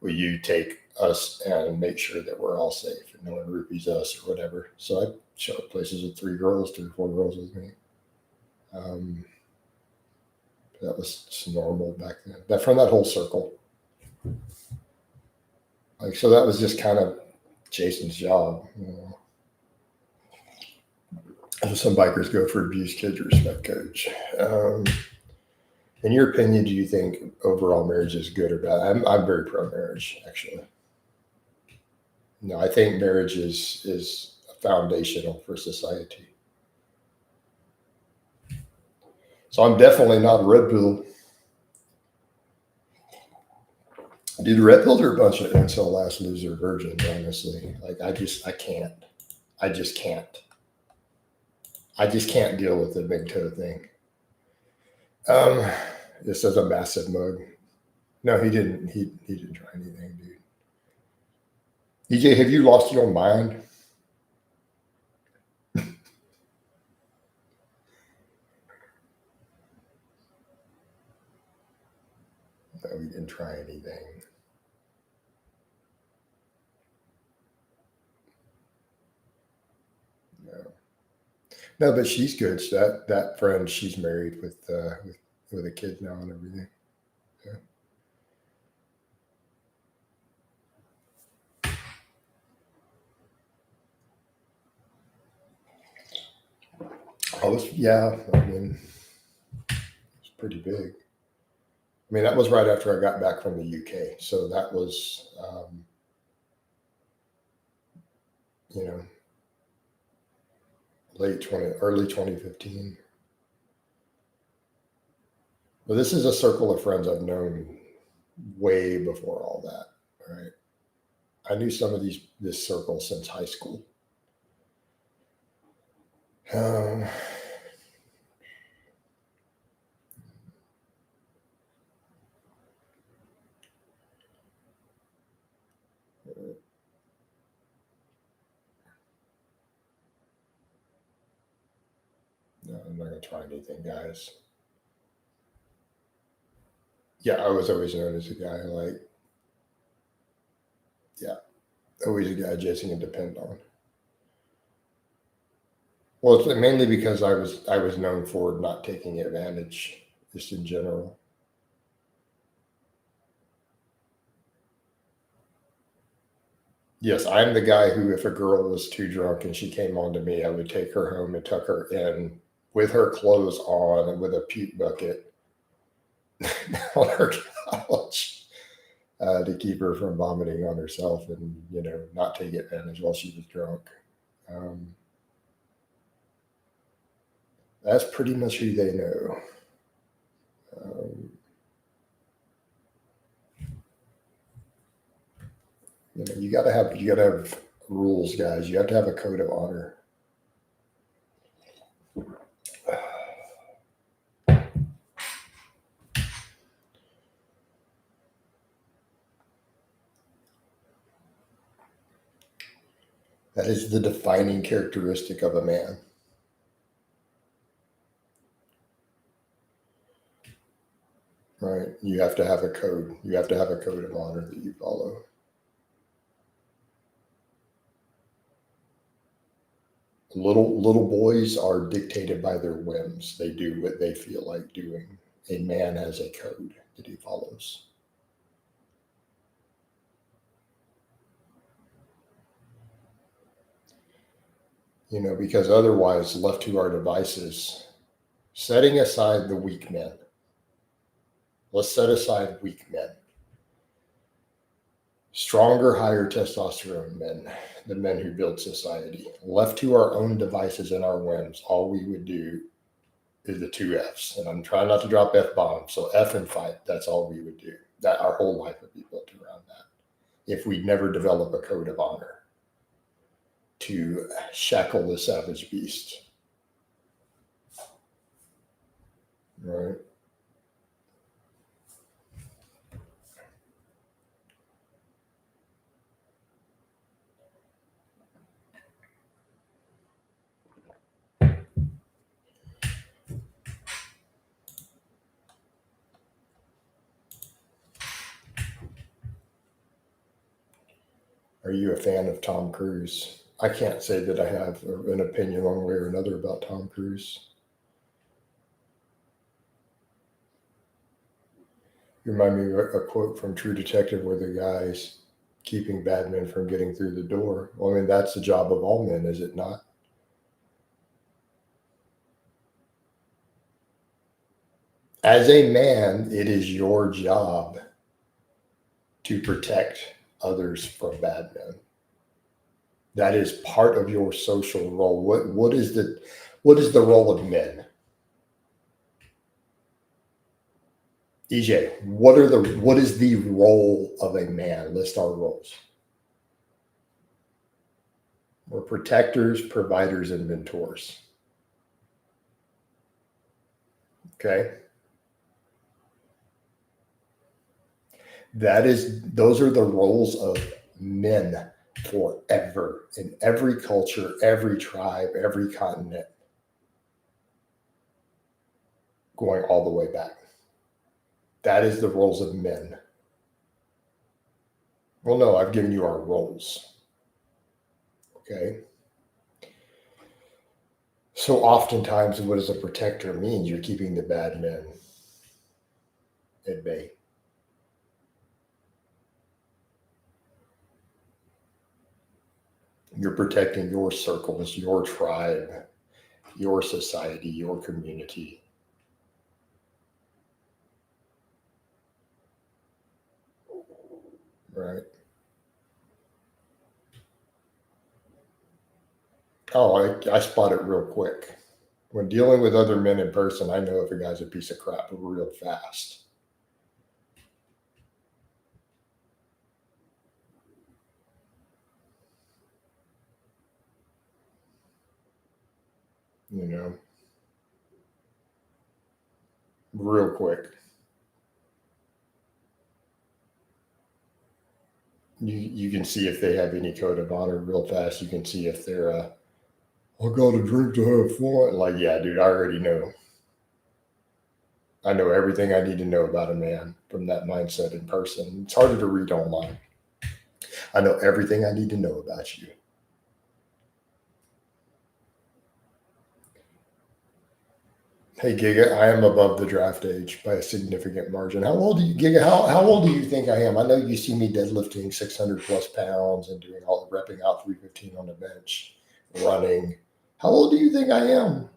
Will you take us and make sure that we're all safe and no one rupees us or whatever? So I'd show up places with 3 girls, 3 or 4 girls with me. That was just normal back then. That from that whole circle. Like, so that was just kind of Jason's job. Some bikers go for abuse kids respect coach. In your opinion, do you think overall marriage is good or bad? I'm very pro marriage, actually. No, I think marriage is foundational for society. So I'm definitely not a red pill. Dude, the red pills are a bunch of incel ass loser virgins, honestly. Like I can't. I just can't. I just can't deal with the big toe thing. This is a massive mug. No, he didn't. He didn't try anything, dude. EJ, have you lost your mind? No, he didn't try anything. No, no, but she's good. So that friend, she's married with a kid now and everything. Yeah. Yeah. I mean, it's pretty big. I mean, that was right after I got back from the UK. So that was, you know, early 2015. But this is a circle of friends I've known way before all that, right? I knew some of this circle since high school. Um, no, I'm not gonna try anything, guys. Yeah, I was always known as a guy like, yeah, always a guy Jason can depend on. Well, it's mainly because I was known for not taking advantage, just in general. Yes, I'm the guy who, if a girl was too drunk and she came on to me, I would take her home and tuck her in with her clothes on and with a puke bucket on her couch to keep her from vomiting on herself and, not take advantage while she was drunk. Um, that's pretty much who they know. Um, you got to have rules, guys. You have to have a code of honor. That is the defining characteristic of a man. Right? You have to have a code. You have to have a code of honor that you follow. Little boys are dictated by their whims. They do what they feel like doing. A man has a code that he follows. Because otherwise, left to our devices, setting aside the weak men. Let's set aside weak men. Stronger, higher testosterone men, the men who build society. Left to our own devices and our whims, all we would do is the 2 F's. And I'm trying not to drop F bombs. So F and fight, that's all we would do. That our whole life would be built around that. If we never develop a code of honor to shackle the savage beast. Right? Are you a fan of Tom Cruise? I can't say that I have an opinion one way or another about Tom Cruise. You remind me of a quote from True Detective where the guy's keeping bad men from getting through the door. Well, I mean, that's the job of all men, is it not? As a man, it is your job to protect others from bad men. That is part of your social role. What is the role of men? EJ, what is the role of a man? List our roles. We're protectors, providers, and mentors. Okay. Those are the roles of men forever in every culture, every tribe, every continent, going all the way back. That is the roles of men. Well, no, I've given you our roles. Okay. So oftentimes, what does a protector mean? You're keeping the bad men at bay. You're protecting your circles, your tribe, your society, your community. Right? Oh, I spot it real quick. When dealing with other men in person, I know if a guy's a piece of crap real fast. You know, real quick. You can see if they have any code of honor real fast. You can see if they're I got a drink to have fun. Like, yeah, dude, I already know. I know everything I need to know about a man from that mindset in person. It's harder to read online. I know everything I need to know about you. Hey Giga, I am above the draft age by a significant margin. How old are you, Giga? How old do you think I am? I know you see me deadlifting 600 plus pounds and doing all the repping out 315 on the bench, running. How old do you think I am?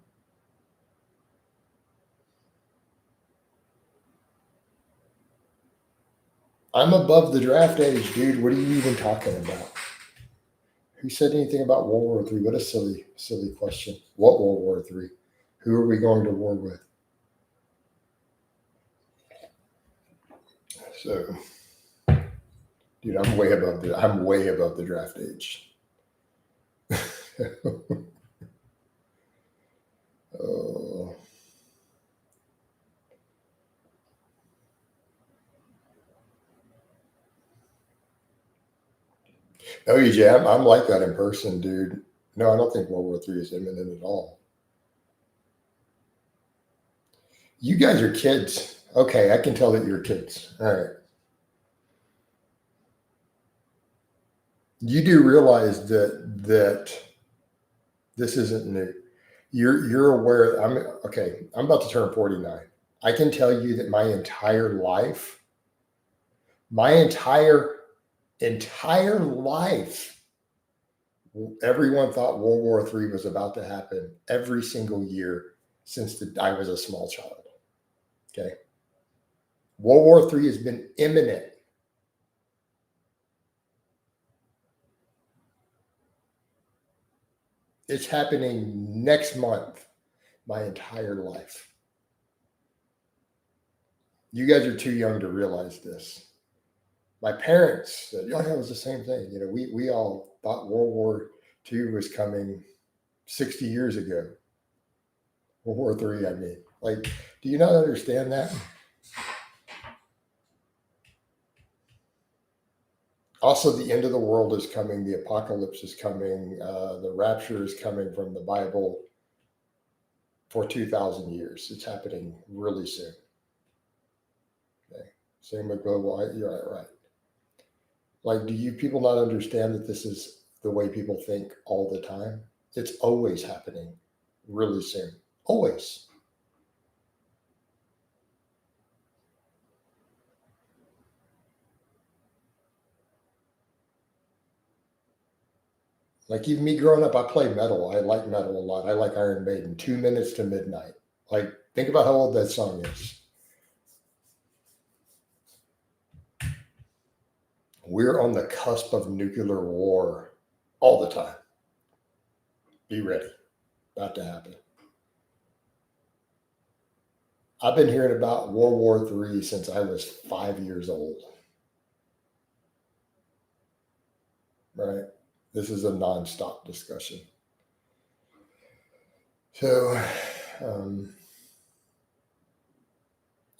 I'm above the draft age, dude. What are you even talking about? Who said anything about World War III? What a silly question. What World War III? Who are we going to war with? So, dude, I'm way above the draft age. Oh. No, EJ, I'm like that in person, dude. No, I don't think World War III is imminent at all. You guys are kids. Okay, I can tell that you're kids. All right. You do realize that this isn't new. You're aware. I'm about to turn 49. I can tell you that my entire life, my entire life, everyone thought World War III was about to happen every single year since I was a small child. Okay. World War III has been imminent. It's happening next month, my entire life. You guys are too young to realize this. My parents said, "Oh, yeah, it was the same thing." You know, we all thought World War II was coming 60 years ago. World War III, I mean. Like, do you not understand that? Also, the end of the world is coming. The apocalypse is coming. The rapture is coming from the Bible for 2,000 years. It's happening really soon. Okay. Same with global. You're right. Like, do you people not understand that this is the way people think all the time? It's always happening really soon. Always. Like even me growing up, I play metal. I like metal a lot. I like Iron Maiden, 2 minutes to midnight. Like, think about how old that song is. We're on the cusp of nuclear war all the time. Be ready. About to happen. I've been hearing about World War III since I was 5 years old. Right? This is a nonstop discussion. So, um,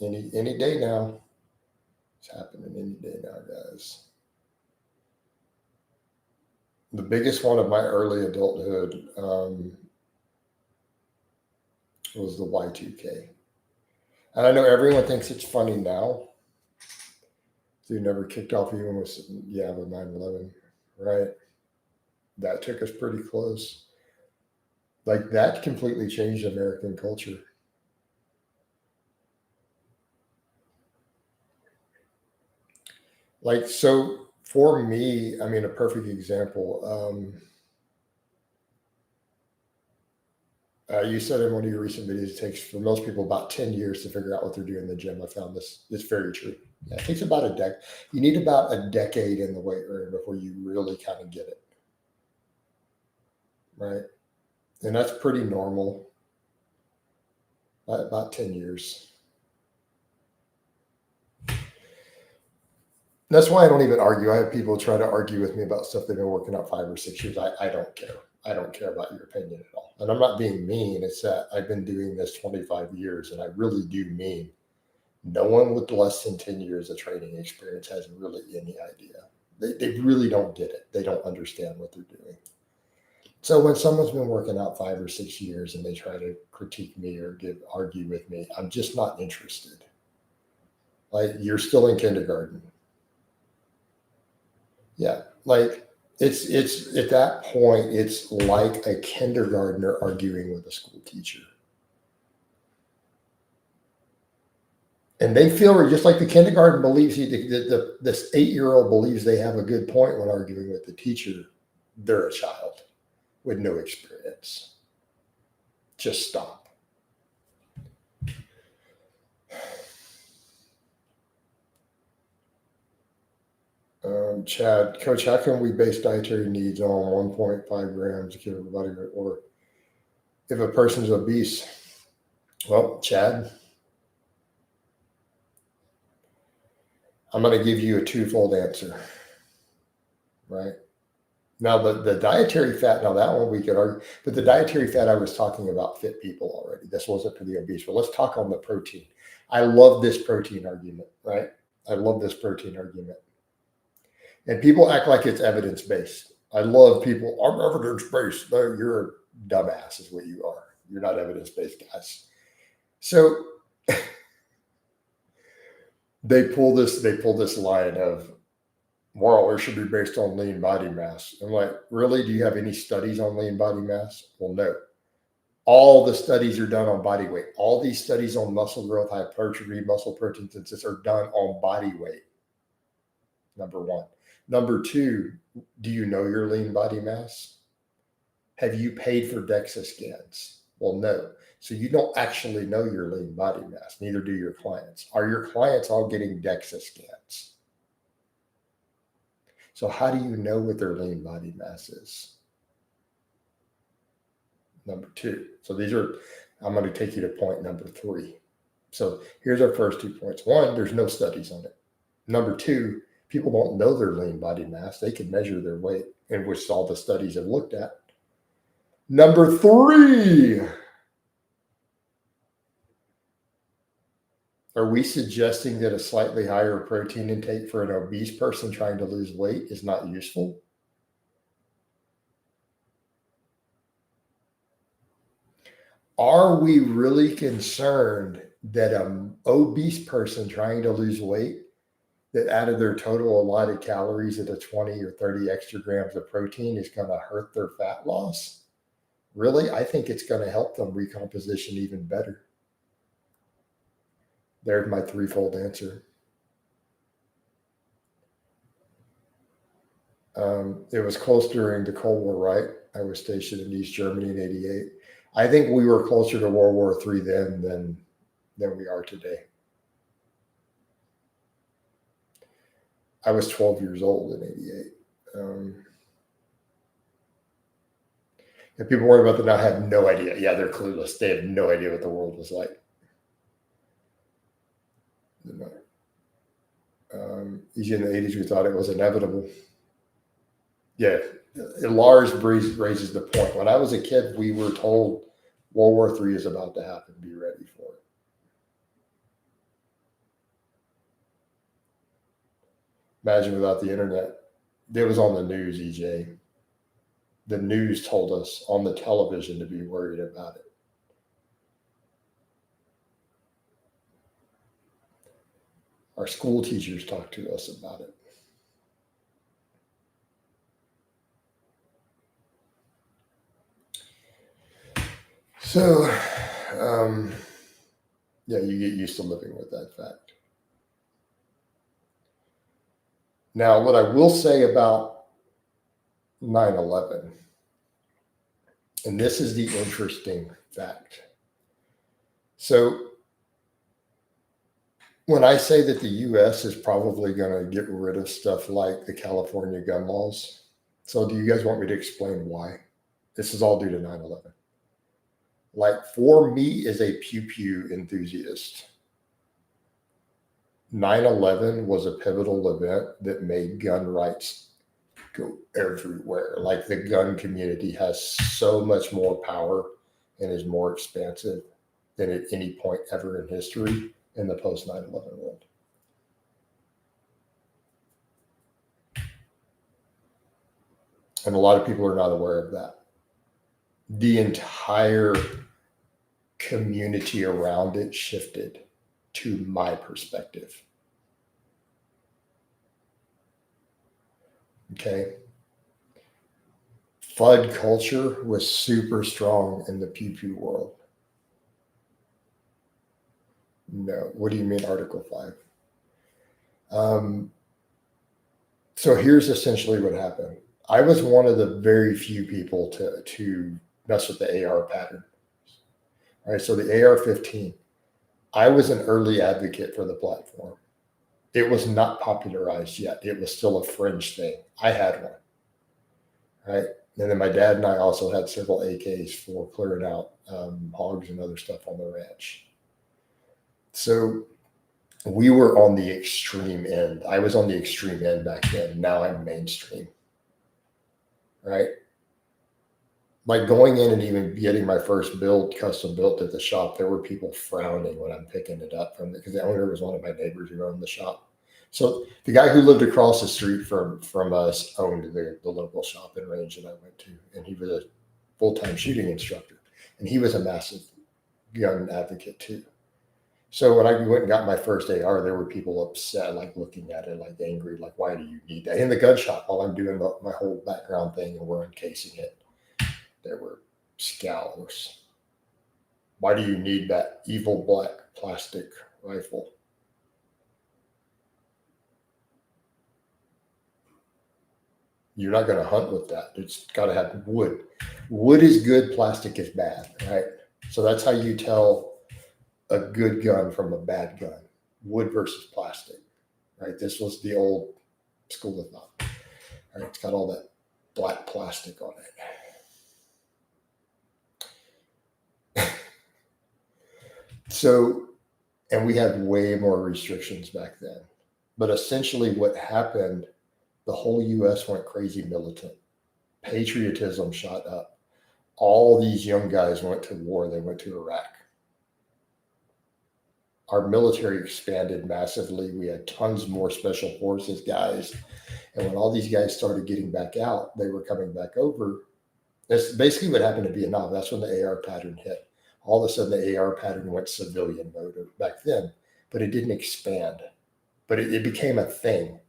any day now, it's happening any day now, guys. The biggest one of my early adulthood was the Y2K. And I know everyone thinks it's funny now. So you never kicked off even with, with 9/11, right? That took us pretty close. Like that completely changed American culture. Like, so for me, I mean, a perfect example. You said in one of your recent videos, it takes for most people about 10 years to figure out what they're doing in the gym. I found this, it's very true. Yeah, it takes about a decade. You need about a decade in the weight room before you really kind of get it. Right. And that's pretty normal. About 10 years. That's why I don't even argue. I have people try to argue with me about stuff they've been working out 5 or 6 years. I don't care. I don't care about your opinion at all. And I'm not being mean. It's that I've been doing this 25 years and I really do mean no one with less than 10 years of training experience has really any idea. They really don't get it. They don't understand what they're doing. So when someone's been working out 5 or 6 years and they try to critique me or argue with me, I'm just not interested. Like you're still in kindergarten. Yeah, like it's at that point, it's like a kindergartner arguing with a school teacher. And they feel just like the kindergarten believes this 8-year-old believes they have a good point when arguing with the teacher. They're a child with no experience. Just stop. Chad, Coach, how can we base dietary needs on 1.5 grams of kilogram body weight? Or if a person's obese, well, Chad, I'm going to give you a twofold answer, right? Now, the dietary fat, now that one we could argue, but the dietary fat I was talking about fit people already. This wasn't for the obese, but let's talk on the protein. I love this protein argument, right? I love this protein argument. And people act like it's evidence based. I love people, I'm evidence based. No, you're a dumbass, is what you are. You're not evidence based, guys. So they pull this line of, well, it should be based on lean body mass. I'm like, really? Do you have any studies on lean body mass? Well, no. All the studies are done on body weight. All these studies on muscle growth, hypertrophy, muscle protein synthesis are done on body weight. Number one. Number two, do you know your lean body mass? Have you paid for DEXA scans? Well, no. So you don't actually know your lean body mass. Neither do your clients. Are your clients all getting DEXA scans? So how do you know what their lean body mass is? Number two. So I'm going to take you to point number three. So here's our first 2 points. One, there's no studies on it. Number two, people don't know their lean body mass. They can measure their weight, and which all the studies have looked at. Number three, are we suggesting that a slightly higher protein intake for an obese person trying to lose weight is not useful? Are we really concerned that an obese person trying to lose weight that added their total allotted calories into 20 or 30 extra grams of protein is going to hurt their fat loss? Really? I think it's going to help them recomposition even better. There's my threefold answer. It was close during the Cold War, right? I was stationed in East Germany in '88. I think we were closer to World War III then than we are today. I was 12 years old in '88. And people worry about that now have no idea. Yeah, they're clueless. They have no idea what the world was like. Easy in the '80s, we thought it was inevitable. Yeah, Lars raises the point. When I was a kid, we were told World War III is about to happen. Be ready for it. Imagine without the internet. It was on the news, EJ. The news told us on the television to be worried about it. Our school teachers talked to us about it. So, yeah, you get used to living with that fact. Now, what I will say about 9/11, and this is the interesting fact. So, when I say that the US is probably going to get rid of stuff like the California gun laws, so do you guys want me to explain why? This is all due to 9/11. Like, for me as a pew enthusiast, 9/11 was a pivotal event that made gun rights go everywhere. Like, the gun community has so much more power and is more expansive than at any point ever in history in the post 9/11 world. And a lot of people are not aware of that. The entire community around it shifted, to my perspective. Okay. FUD culture was super strong in the pew world. No. What do you mean, Article 5? So here's essentially what happened. I was one of the very few people to mess with the AR pattern. All right, so the AR-15, I was an early advocate for the platform. It was not popularized yet. It was still a fringe thing. I had one, right? And then my dad and I also had several AKs for clearing out hogs and other stuff on the ranch. So we were on the extreme end. I was on the extreme end back then. Now I'm mainstream, right? Like, going in and even getting my first build custom built at the shop, there were people frowning when I'm picking it up from it, because the owner was one of my neighbors who owned the shop. So the guy who lived across the street from us owned the local shop and range that I went to, and he was a full-time shooting instructor, and he was a massive gun advocate too. So when I went and got my first AR, there were people upset, like looking at it, like angry, like, why do you need that? In the gun shop, while I'm doing my whole background thing and we're encasing it, there were scowls. Why do you need that evil black plastic rifle? You're not going to hunt with that. It's got to have wood. Wood is good, plastic is bad, right? So that's how you tell a good gun from a bad gun. Wood versus plastic, right? This was the old school of thought. All right, it's got all that black plastic on it. So, and we had way more restrictions back then. But essentially what happened, the whole US went crazy militant. Patriotism shot up. All these young guys went to war. They went to Iraq. Our military expanded massively. We had tons more special forces guys. And when all these guys started getting back out, they were coming back over. That's basically what happened to Vietnam. That's when the AR pattern hit. All of a sudden, the AR pattern went civilian mode back then, but it didn't expand. but it became a thing,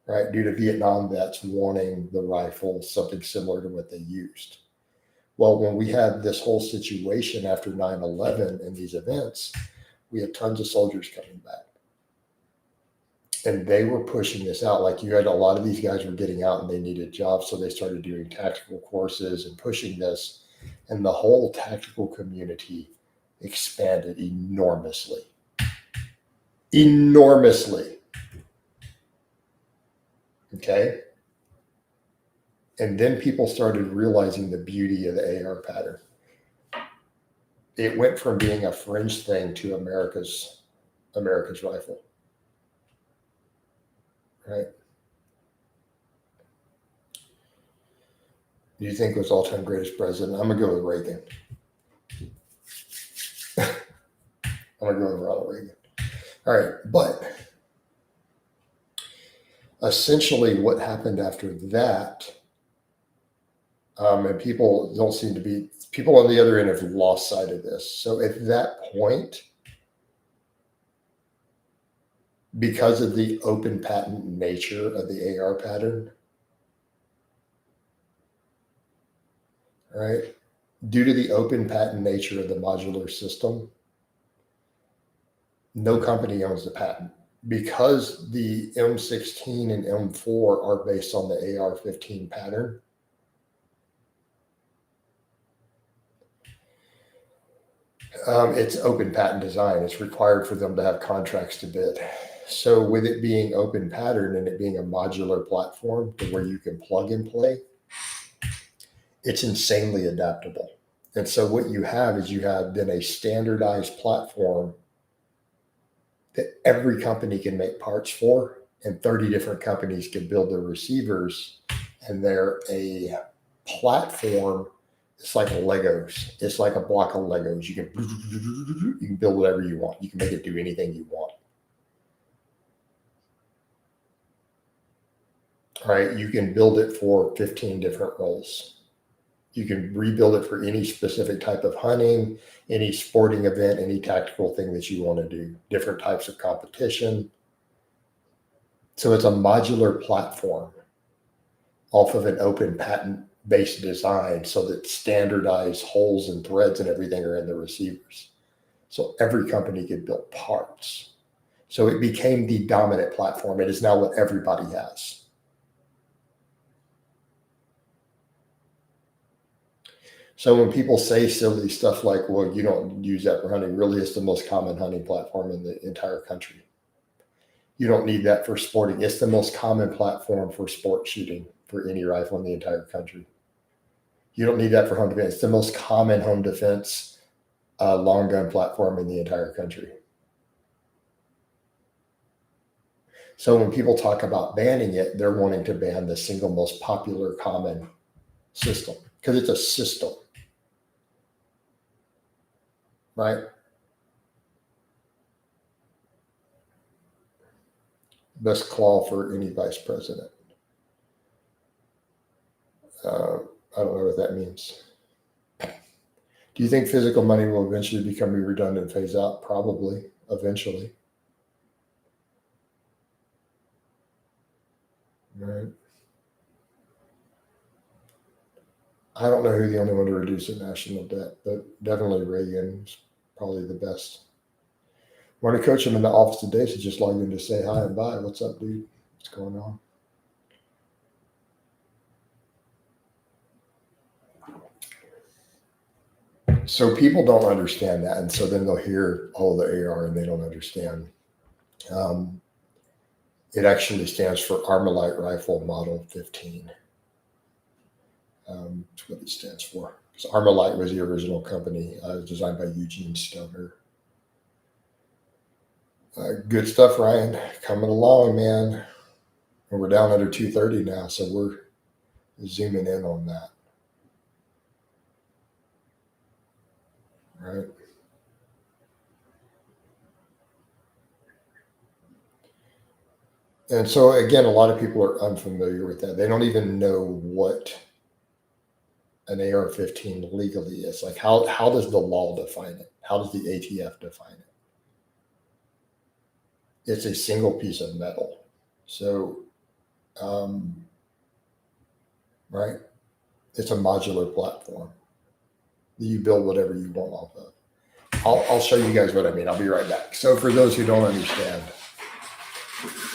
right? Due to Vietnam vets wanting the rifle, something similar to what they used. Well, when we had this whole situation after 9/11 and these events, we had tons of soldiers coming back. And they were pushing this out. Like, you had a lot of these guys were getting out and they needed jobs. So they started doing tactical courses and pushing this. And the whole tactical community expanded enormously. Enormously. Okay. And then people started realizing the beauty of the AR pattern. It went from being a fringe thing to America's rifle. Right? Do you think was all-time greatest president? I'm gonna go with Reagan. I'm gonna go with Ronald Reagan. All right, but essentially, what happened after that? And people don't seem to be, people on the other end have lost sight of this. So at that point, because of the open patent nature of the AR pattern, right? Due to the open patent nature of the modular system, no company owns the patent. Because the M16 and M4 are based on the AR-15 pattern, it's open patent design. It's required for them to have contracts to bid. So with it being open pattern and it being a modular platform to where you can plug and play, it's insanely adaptable. And so what you have is you have then a standardized platform that every company can make parts for, and 30 different companies can build their receivers, and they're a platform. It's like Legos. It's like a block of Legos. You can build whatever you want. You can make it do anything you want. All right, you can build it for 15 different roles. You can rebuild it for any specific type of hunting, any sporting event, any tactical thing that you want to do, different types of competition. So it's a modular platform off of an open patent-based design so that standardized holes and threads and everything are in the receivers. So every company could build parts. So it became the dominant platform. It is now what everybody has. So when people say silly stuff like, well, you don't use that for hunting, really it's the most common hunting platform in the entire country. You don't need that for sporting. It's the most common platform for sport shooting for any rifle in the entire country. You don't need that for home defense. It's the most common home defense long gun platform in the entire country. So when people talk about banning it, they're wanting to ban the single most popular common system because it's a system. Right? Best claw for any vice president. I don't know what that means. Do you think physical money will eventually become redundant, phase out? Probably, eventually. Right. I don't know who the only one to reduce the national debt, but definitely Reagan is probably the best. Want to coach him in the office today, so just log in to say hi and bye. What's up, dude? What's going on? So people don't understand that, and so then they'll hear, oh, the AR, and they don't understand. It actually stands for Armalite Rifle Model 15. That's what it stands for. Because Armalite was the original company, designed by Eugene Stoner. Good stuff, Ryan. Coming along, man. And we're down under 230 now, so we're zooming in on that. Right? And so, again, a lot of people are unfamiliar with that. They don't even know what an AR-15 legally is. Like, how does the law define it? How does the ATF define it? It's a single piece of metal. So, right, it's a modular platform that you build whatever you want off of. I'll show you guys what I mean. I'll be right back. So for those who don't understand,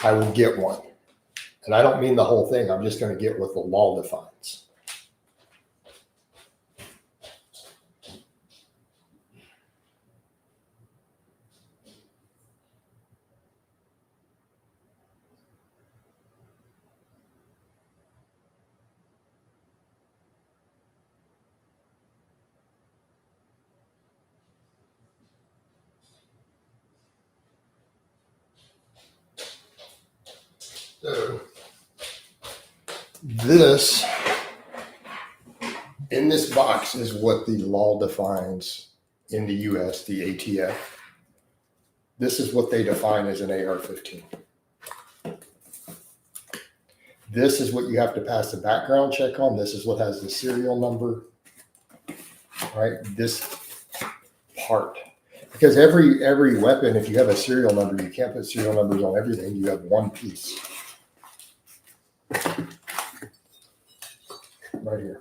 I would get one. And I don't mean the whole thing. I'm just going to get what the law defines. So this, in this box, is what the law defines in the US, the ATF. This is what they define as an AR-15. This is what you have to pass the background check on. This is what has the serial number, right? This part. Because every weapon, if you have a serial number, you can't put serial numbers on everything. You have one piece. Right here.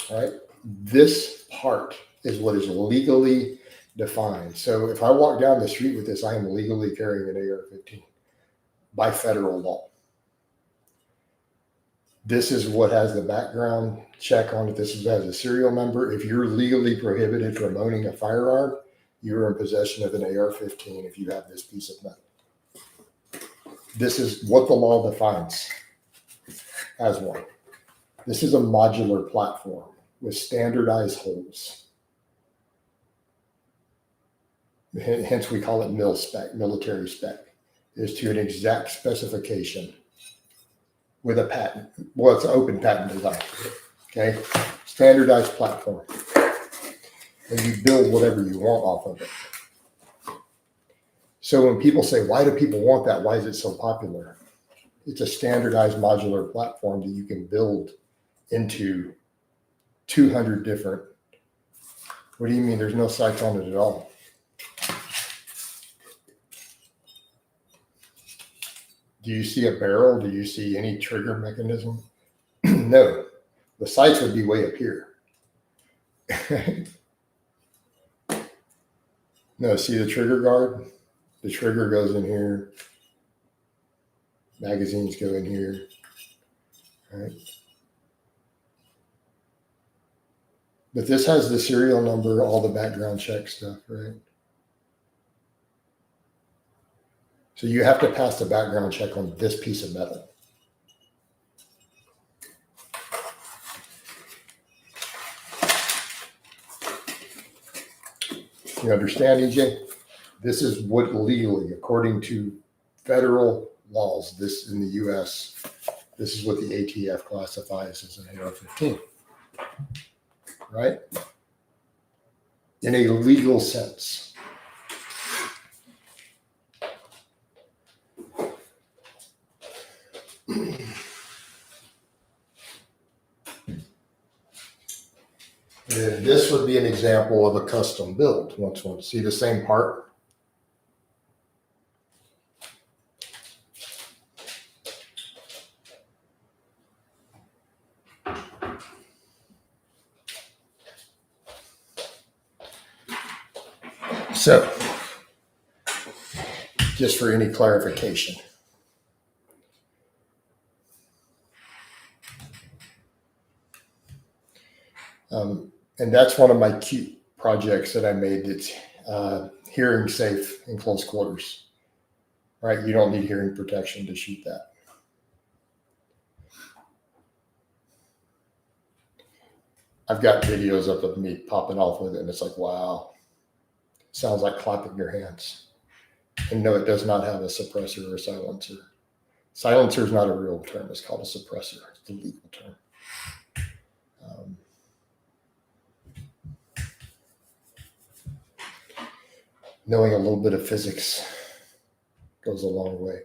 All right. This part is what is legally defined. So if I walk down the street with this, I am legally carrying an AR-15 by federal law. This is what has the background check on it. This is has a serial number. If you're legally prohibited from owning a firearm, you're in possession of an AR-15 if you have this piece of metal. This is what the law defines as one. This is a modular platform with standardized holes. Hence, we call it mil spec, military spec. Is to an exact specification with a patent. Well, it's an open patent design. Okay, standardized platform, and you build whatever you want off of it. So when people say, "Why do people want that? Why is it so popular?" It's a standardized modular platform that you can build into 200 different. What do you mean? There's no sights on it at all. Do you see a barrel? Do you see any trigger mechanism? No. The sights would be way up here. No, see the trigger guard? The trigger goes in here. Magazines go in here. All right. But this has the serial number, all the background check stuff, right? So you have to pass the background check on this piece of metal. You understand, EJ? This is what legally, according to federal laws, this in the US, this is what the ATF classifies as an AR-15, right? In a legal sense. And this would be an example of a custom build. Once see the same part. So, just for any clarification. And that's one of my cute projects that I made. It's hearing safe in close quarters, right? You don't need hearing protection to shoot that. I've got videos up of me popping off with it, and it's like, wow, sounds like clapping your hands. And no, it does not have a suppressor or a silencer. Silencer is not a real term. It's called a suppressor. It's the legal term. Knowing a little bit of physics goes a long way.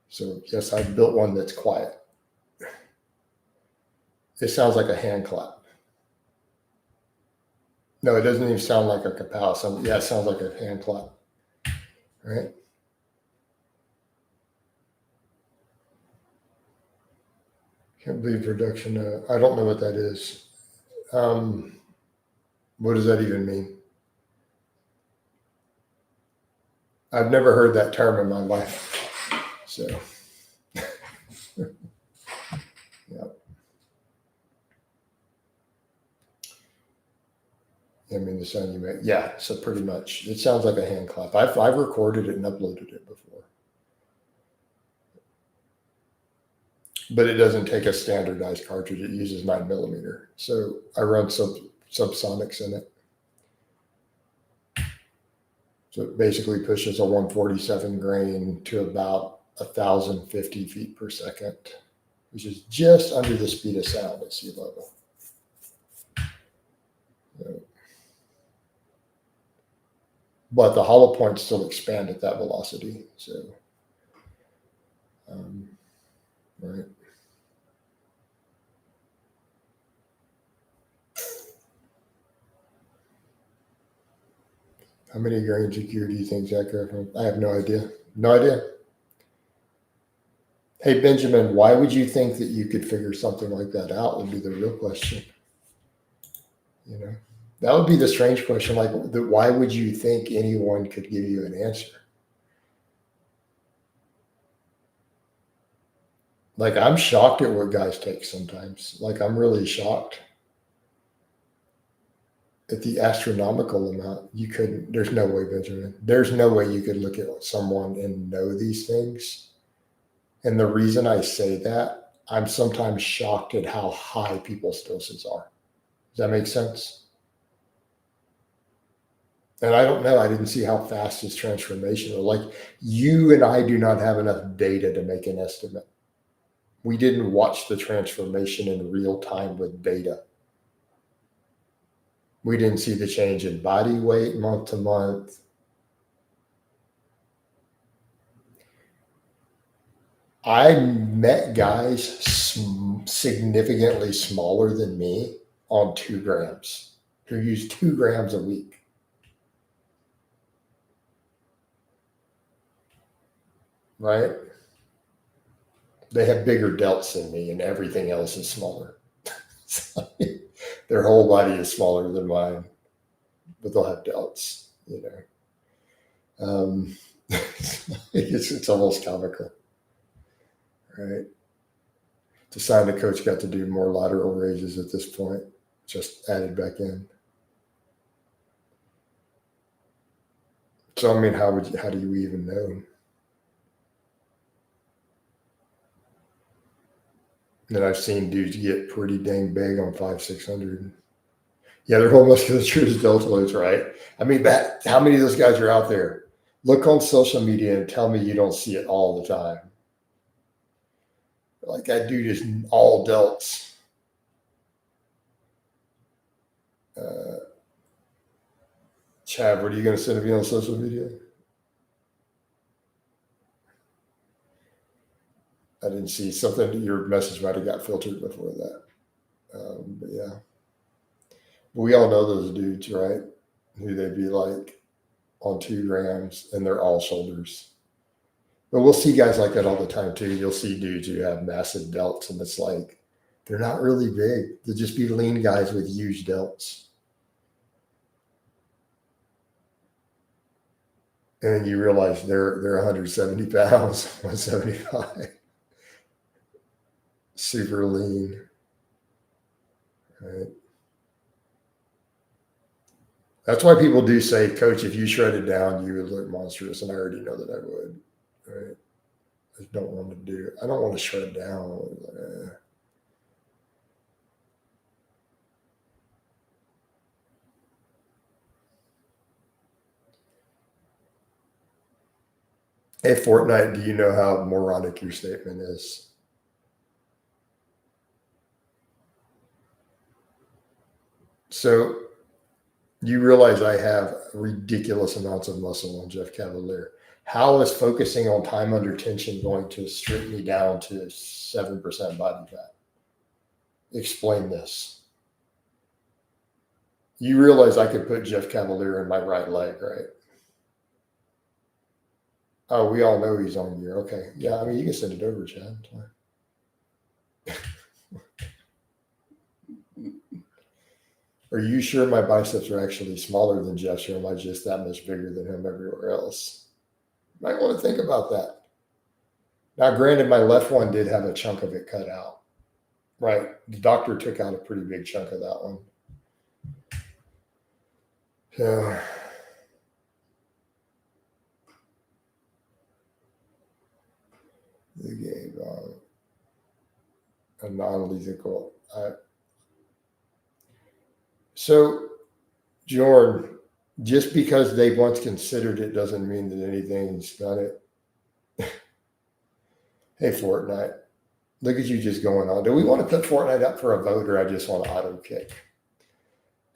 So yes, I built one that's quiet. It sounds like a hand clap. No, it doesn't even sound like a kapow. Yeah, it sounds like a hand clap. Right? Can't believe production. I don't know what that is. What does that even mean? I've never heard that term in my life. So, yeah. I mean, the sound you make. Yeah, so pretty much. It sounds like a hand clap. I've recorded it and uploaded it before. But it doesn't take a standardized cartridge. It uses 9mm. So I run subsonics in it. So it basically pushes a 147 grain to about 1,050 feet per second, which is just under the speed of sound at sea level. But the hollow points still expand at that velocity. So, right. How many grains of gear do you think, Zach? I have no idea. No idea. Hey, Benjamin, why would you think that you could figure something like that out would be the real question. You know, that would be the strange question. Like, why would you think anyone could give you an answer? Like, I'm shocked at what guys take sometimes. Like, I'm really shocked at the astronomical amount. You couldn't, there's no way, Benjamin. There's no way you could look at someone and know these things. And the reason I say that, I'm sometimes shocked at how high people's doses are. Does that make sense? And I don't know. I didn't see how fast his transformation was. Like, you and I do not have enough data to make an estimate. We didn't watch the transformation in real time with data. We didn't see the change in body weight month to month. I met guys significantly smaller than me on 2 grams who use 2 grams a week. Right? They have bigger delts than me and everything else is smaller. Their whole body is smaller than mine, but they'll have delts, you know. It's almost comical, right? To sign the coach got to do more lateral raises at this point, just added back in. So I mean, how do you even know? And I've seen dudes get pretty dang big on 500-600. Yeah, their whole musculature is delta loads, right? I mean, how many of those guys are out there? Look on social media and tell me you don't see it all the time. Like, that dude is all delts. Chad, what are you going to send me on social media? I didn't see something. Your message might have got filtered before that. But yeah, we all know those dudes, right? Who they'd be like on 2 grams and they're all shoulders. But we'll see guys like that all the time too. You'll see dudes who have massive delts and it's like, they're not really big. They'll just be lean guys with huge delts. And then you realize they're 170 pounds, 175. Super lean. Right? That's why people do say, Coach, if you shredded down, you would look monstrous. And I already know that I would. Right? I don't want to do it. I don't want to shred down. Hey, Fortnite, do you know how moronic your statement is? So you realize I have ridiculous amounts of muscle on Jeff Cavalier. How is focusing on time under tension going to strip me down to 7% body fat? Explain this. You realize I could put Jeff Cavalier in my right leg, right? Oh, we all know he's on gear. Okay. Yeah, I mean, you can send it over, Chad. Are you sure my biceps are actually smaller than Jeff's, or am I just that much bigger than him everywhere else? Might want to think about that. Now, granted, my left one did have a chunk of it cut out. Right. The doctor took out a pretty big chunk of that one. So, they gave a non-lethal. So, Jordan, just because they once considered it doesn't mean that anything's done it. Hey, Fortnite, look at you just going on. Do we want to put Fortnite up for a vote, or I just want to auto kick?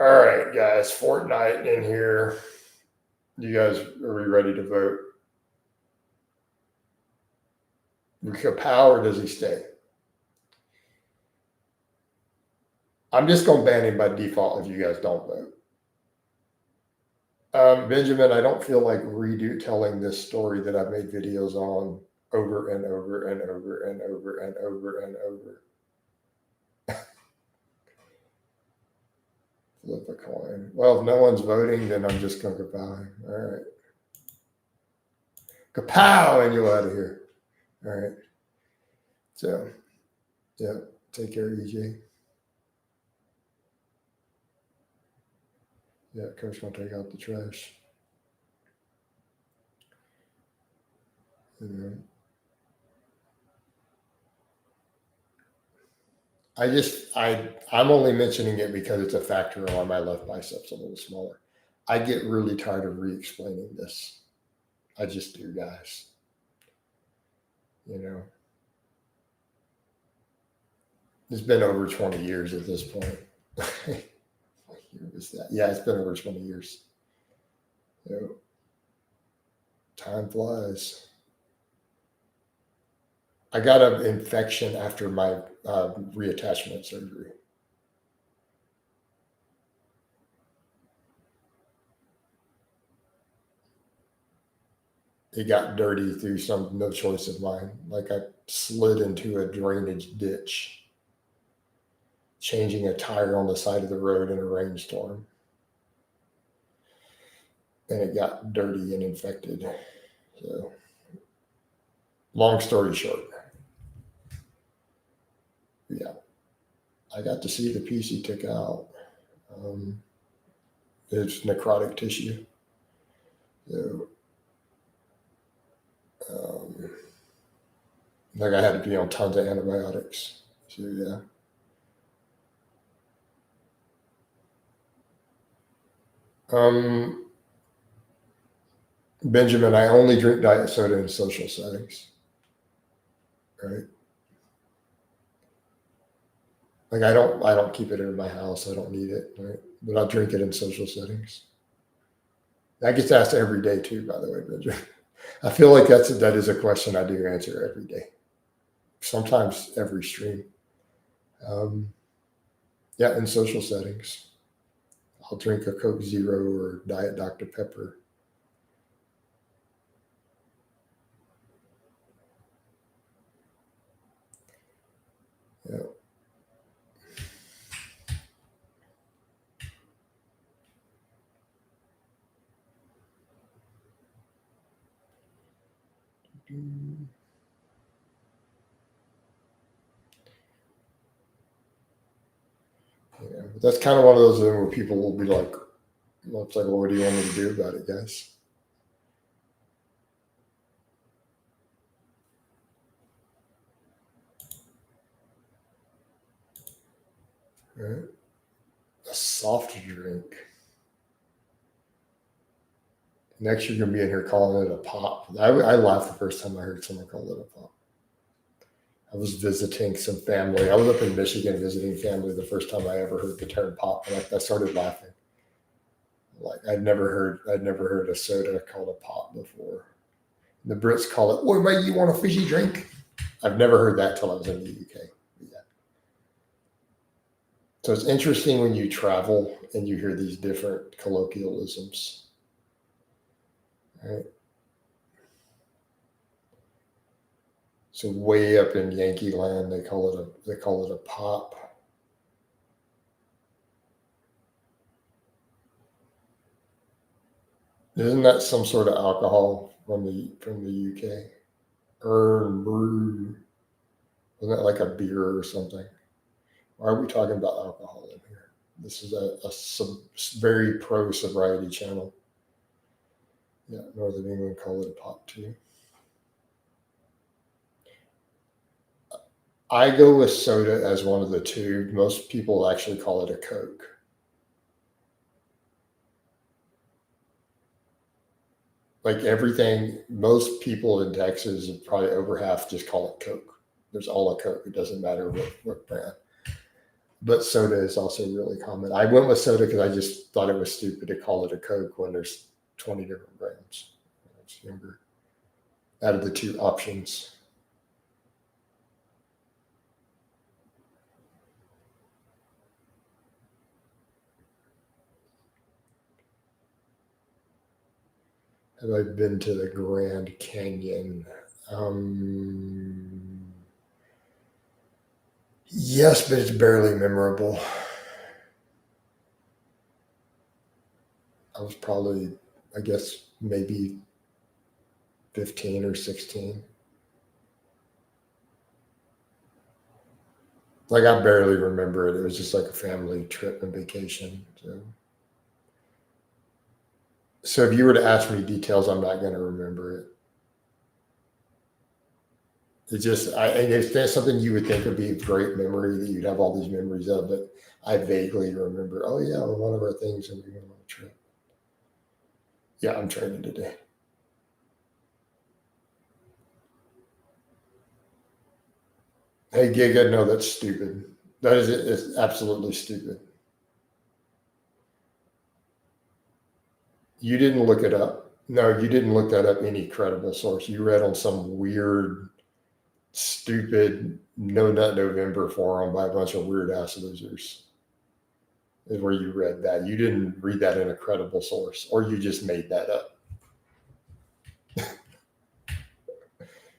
All right, guys, Fortnite in here. You guys, are we ready to vote? Kapow, or does he stay? I'm just going to ban him by default if you guys don't vote. Benjamin, I don't feel like telling this story that I've made videos on over and over and over and over and over and over. Flip a coin. Well, if no one's voting, then I'm just going to kapow him. All right. Kapow, and you out of here. All right. So, yeah, take care, EJ. Yeah, Coach gonna take out the trash. I'm only mentioning it because it's a factor why my left bicep's a little smaller. I get really tired of re-explaining this. I just do, guys. You know, it's been over 20 years at this point. What year was that? Yeah, it's been over 20 years. You know, time flies. I got an infection after my reattachment surgery. It got dirty through no choice of mine. Like I slid into a drainage ditch, changing a tire on the side of the road in a rainstorm. And it got dirty and infected. So, long story short, yeah, I got to see the piece he took out. It's necrotic tissue. So, like I had to be on tons of antibiotics. So, yeah. Benjamin, I only drink diet soda in social settings. Right? Like I don't keep it in my house. I don't need it, right? But I'll drink it in social settings. That gets asked every day too, by the way, Benjamin. I feel like that is a question I do answer every day. Sometimes every stream. Yeah, in social settings. I'll drink a Coke Zero or Diet Dr. Pepper. Yeah. Yeah, but that's kind of one of those where people will be like, well, it's like, well, what do you want me to do about it, guys? Right? A soft drink. Next, you're going to be in here calling it a pop. I laughed the first time I heard someone call it a pop. I was visiting some family. I was up in Michigan visiting family the first time I ever heard the term pop. And I started laughing. Like I'd never heard a soda called a pop before. The Brits call it, "Oi, mate, you want a fizzy drink?" I've never heard that till I was in the UK. Yeah. So it's interesting when you travel and you hear these different colloquialisms. Right? So way up in Yankee land, they call it a pop. Isn't that some sort of alcohol from the UK? Earn brew. Isn't that like a beer or something? Why are we talking about alcohol in here? This is a very pro sobriety channel. Yeah, Northern England call it a pop too. I go with soda as one of the two. Most people actually call it a Coke. Like everything, most people in Texas, probably over half, just call it Coke. There's all a Coke. It doesn't matter what brand. But soda is also really common. I went with soda because I just thought it was stupid to call it a Coke when there's 20 different brands. It's younger. Out of the two options. Have I been to the Grand Canyon? Yes, but it's barely memorable. I was probably, I guess, maybe 15 or 16. Like I barely remember it. It was just like a family trip and vacation. So if you were to ask me details, I'm not going to remember it. It just, and if that's something you would think would be a great memory that you'd have all these memories of, but I vaguely remember, oh yeah, one of our things and we went on a trip. Yeah, I'm training today. Hey, Giga, no, that's stupid. That is it's absolutely stupid. You didn't look it up. No, you didn't look that up any credible source. You read on some weird, stupid No Nut November forum by a bunch of weird ass losers. Is where you read that. You didn't read that in a credible source, or you just made that up.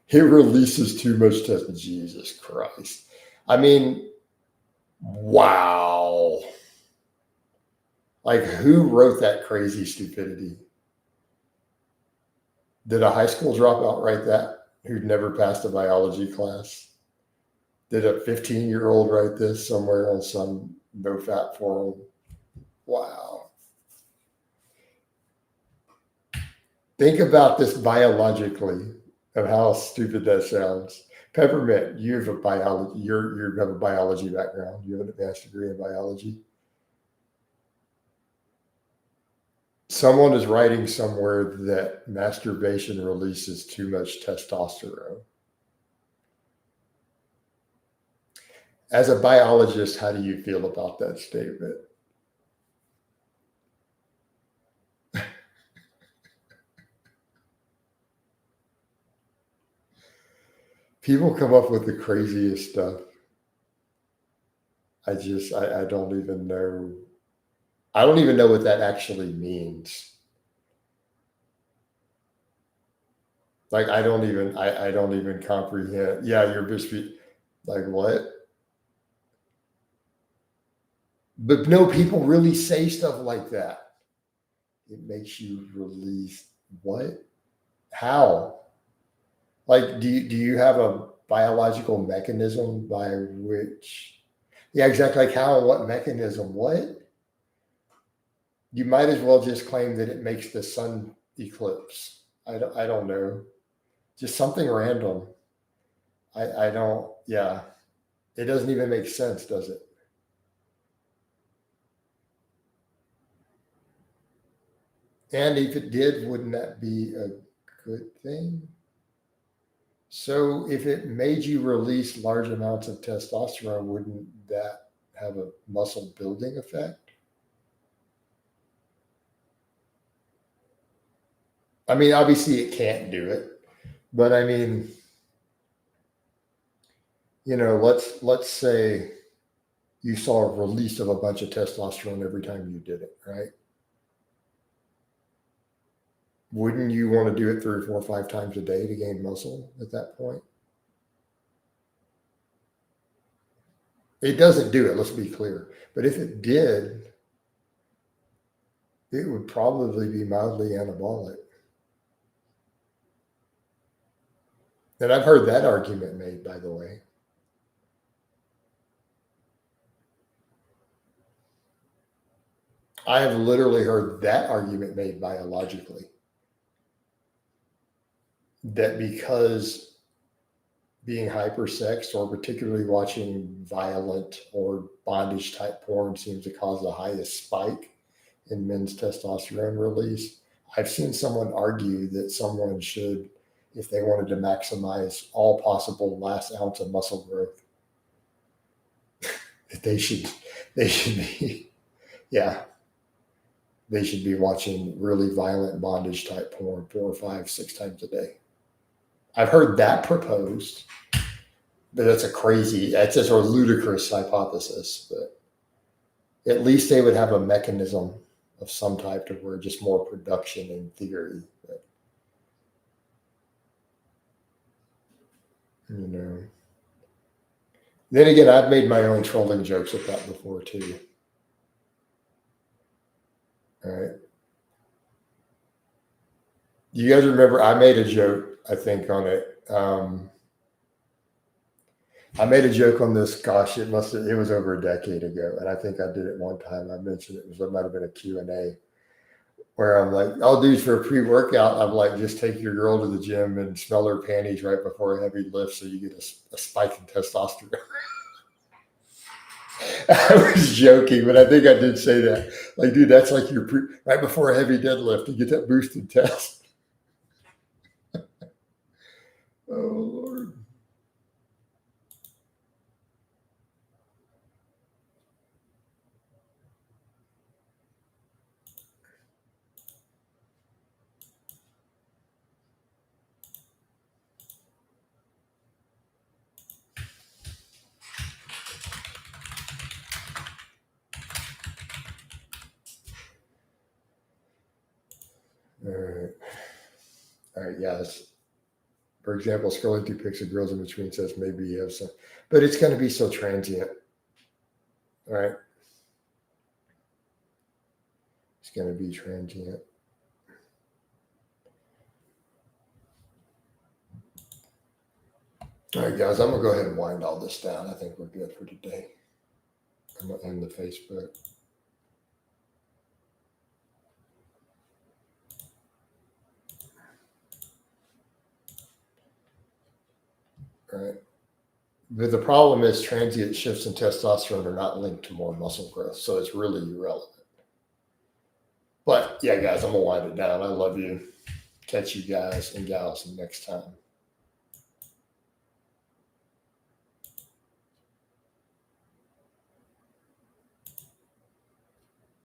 It releases too much test. Jesus Christ. I mean, wow. Like, who wrote that crazy stupidity? Did a high school dropout write that who'd never passed a biology class? Did a 15-year-old write this somewhere on some no fat forum? Wow. Think about this biologically of how stupid that sounds. Peppermint, you have a biology. You have a biology background. You have an advanced degree in biology. Someone is writing somewhere that masturbation releases too much testosterone. As a biologist, how do you feel about that statement? People come up with the craziest stuff. I don't even know. I don't even know what that actually means. Like I don't even comprehend. Yeah, you're just like what? But no, people really say stuff like that. It makes you release what? How? Like, do you have a biological mechanism by which? Yeah, exactly. Like how and what mechanism? What? You might as well just claim that it makes the sun eclipse. I don't know. Just something random. I don't. Yeah, it doesn't even make sense, does it? And if it did, wouldn't that be a good thing? So if it made you release large amounts of testosterone, wouldn't that have a muscle building effect? I mean, obviously it can't do it, but I mean, let's say you saw a release of a bunch of testosterone every time you did it, right? Wouldn't you want to do it 3 or 4 or 5 times a day to gain muscle at that point? It doesn't do it, let's be clear. But if it did, it would probably be mildly anabolic. And I've heard that argument made, by the way. I have literally heard that argument made biologically. That because being hypersexed or particularly watching violent or bondage type porn seems to cause the highest spike in men's testosterone release. I've seen someone argue that someone should, if they wanted to maximize all possible last ounce of muscle growth, that they should be, yeah, they should be watching really violent bondage type porn 4 or 5, 6 times a day. I've heard that proposed, but that's a sort of ludicrous hypothesis. But at least they would have a mechanism of some type to where just more production in theory. But, you know. Then again, I've made my own trolling jokes with that before too. All right. You guys remember I made a joke, I think, on it. I made a joke on this. Gosh, it was over a decade ago, and I think I did it one time. I mentioned it might have been a Q&A where I'm like, "Oh, dudes, for a pre-workout, I'm like, just take your girl to the gym and smell her panties right before a heavy lift, so you get a spike in testosterone." I was joking, but I think I did say that. Like, dude, that's like right before a heavy deadlift, you get that boosted test. Oh Lord. All right, guys. For example, scrolling through pics of girls in between says maybe you have some, but it's going to be so transient. All right. It's going to be transient. All right, guys, I'm going to go ahead and wind all this down. I think we're good for today. I'm going to end the Facebook. All right. But the problem is transient shifts in testosterone are not linked to more muscle growth, so it's really irrelevant. But yeah, guys, I'm going to wind it down. I love you. Catch you guys and gals next time.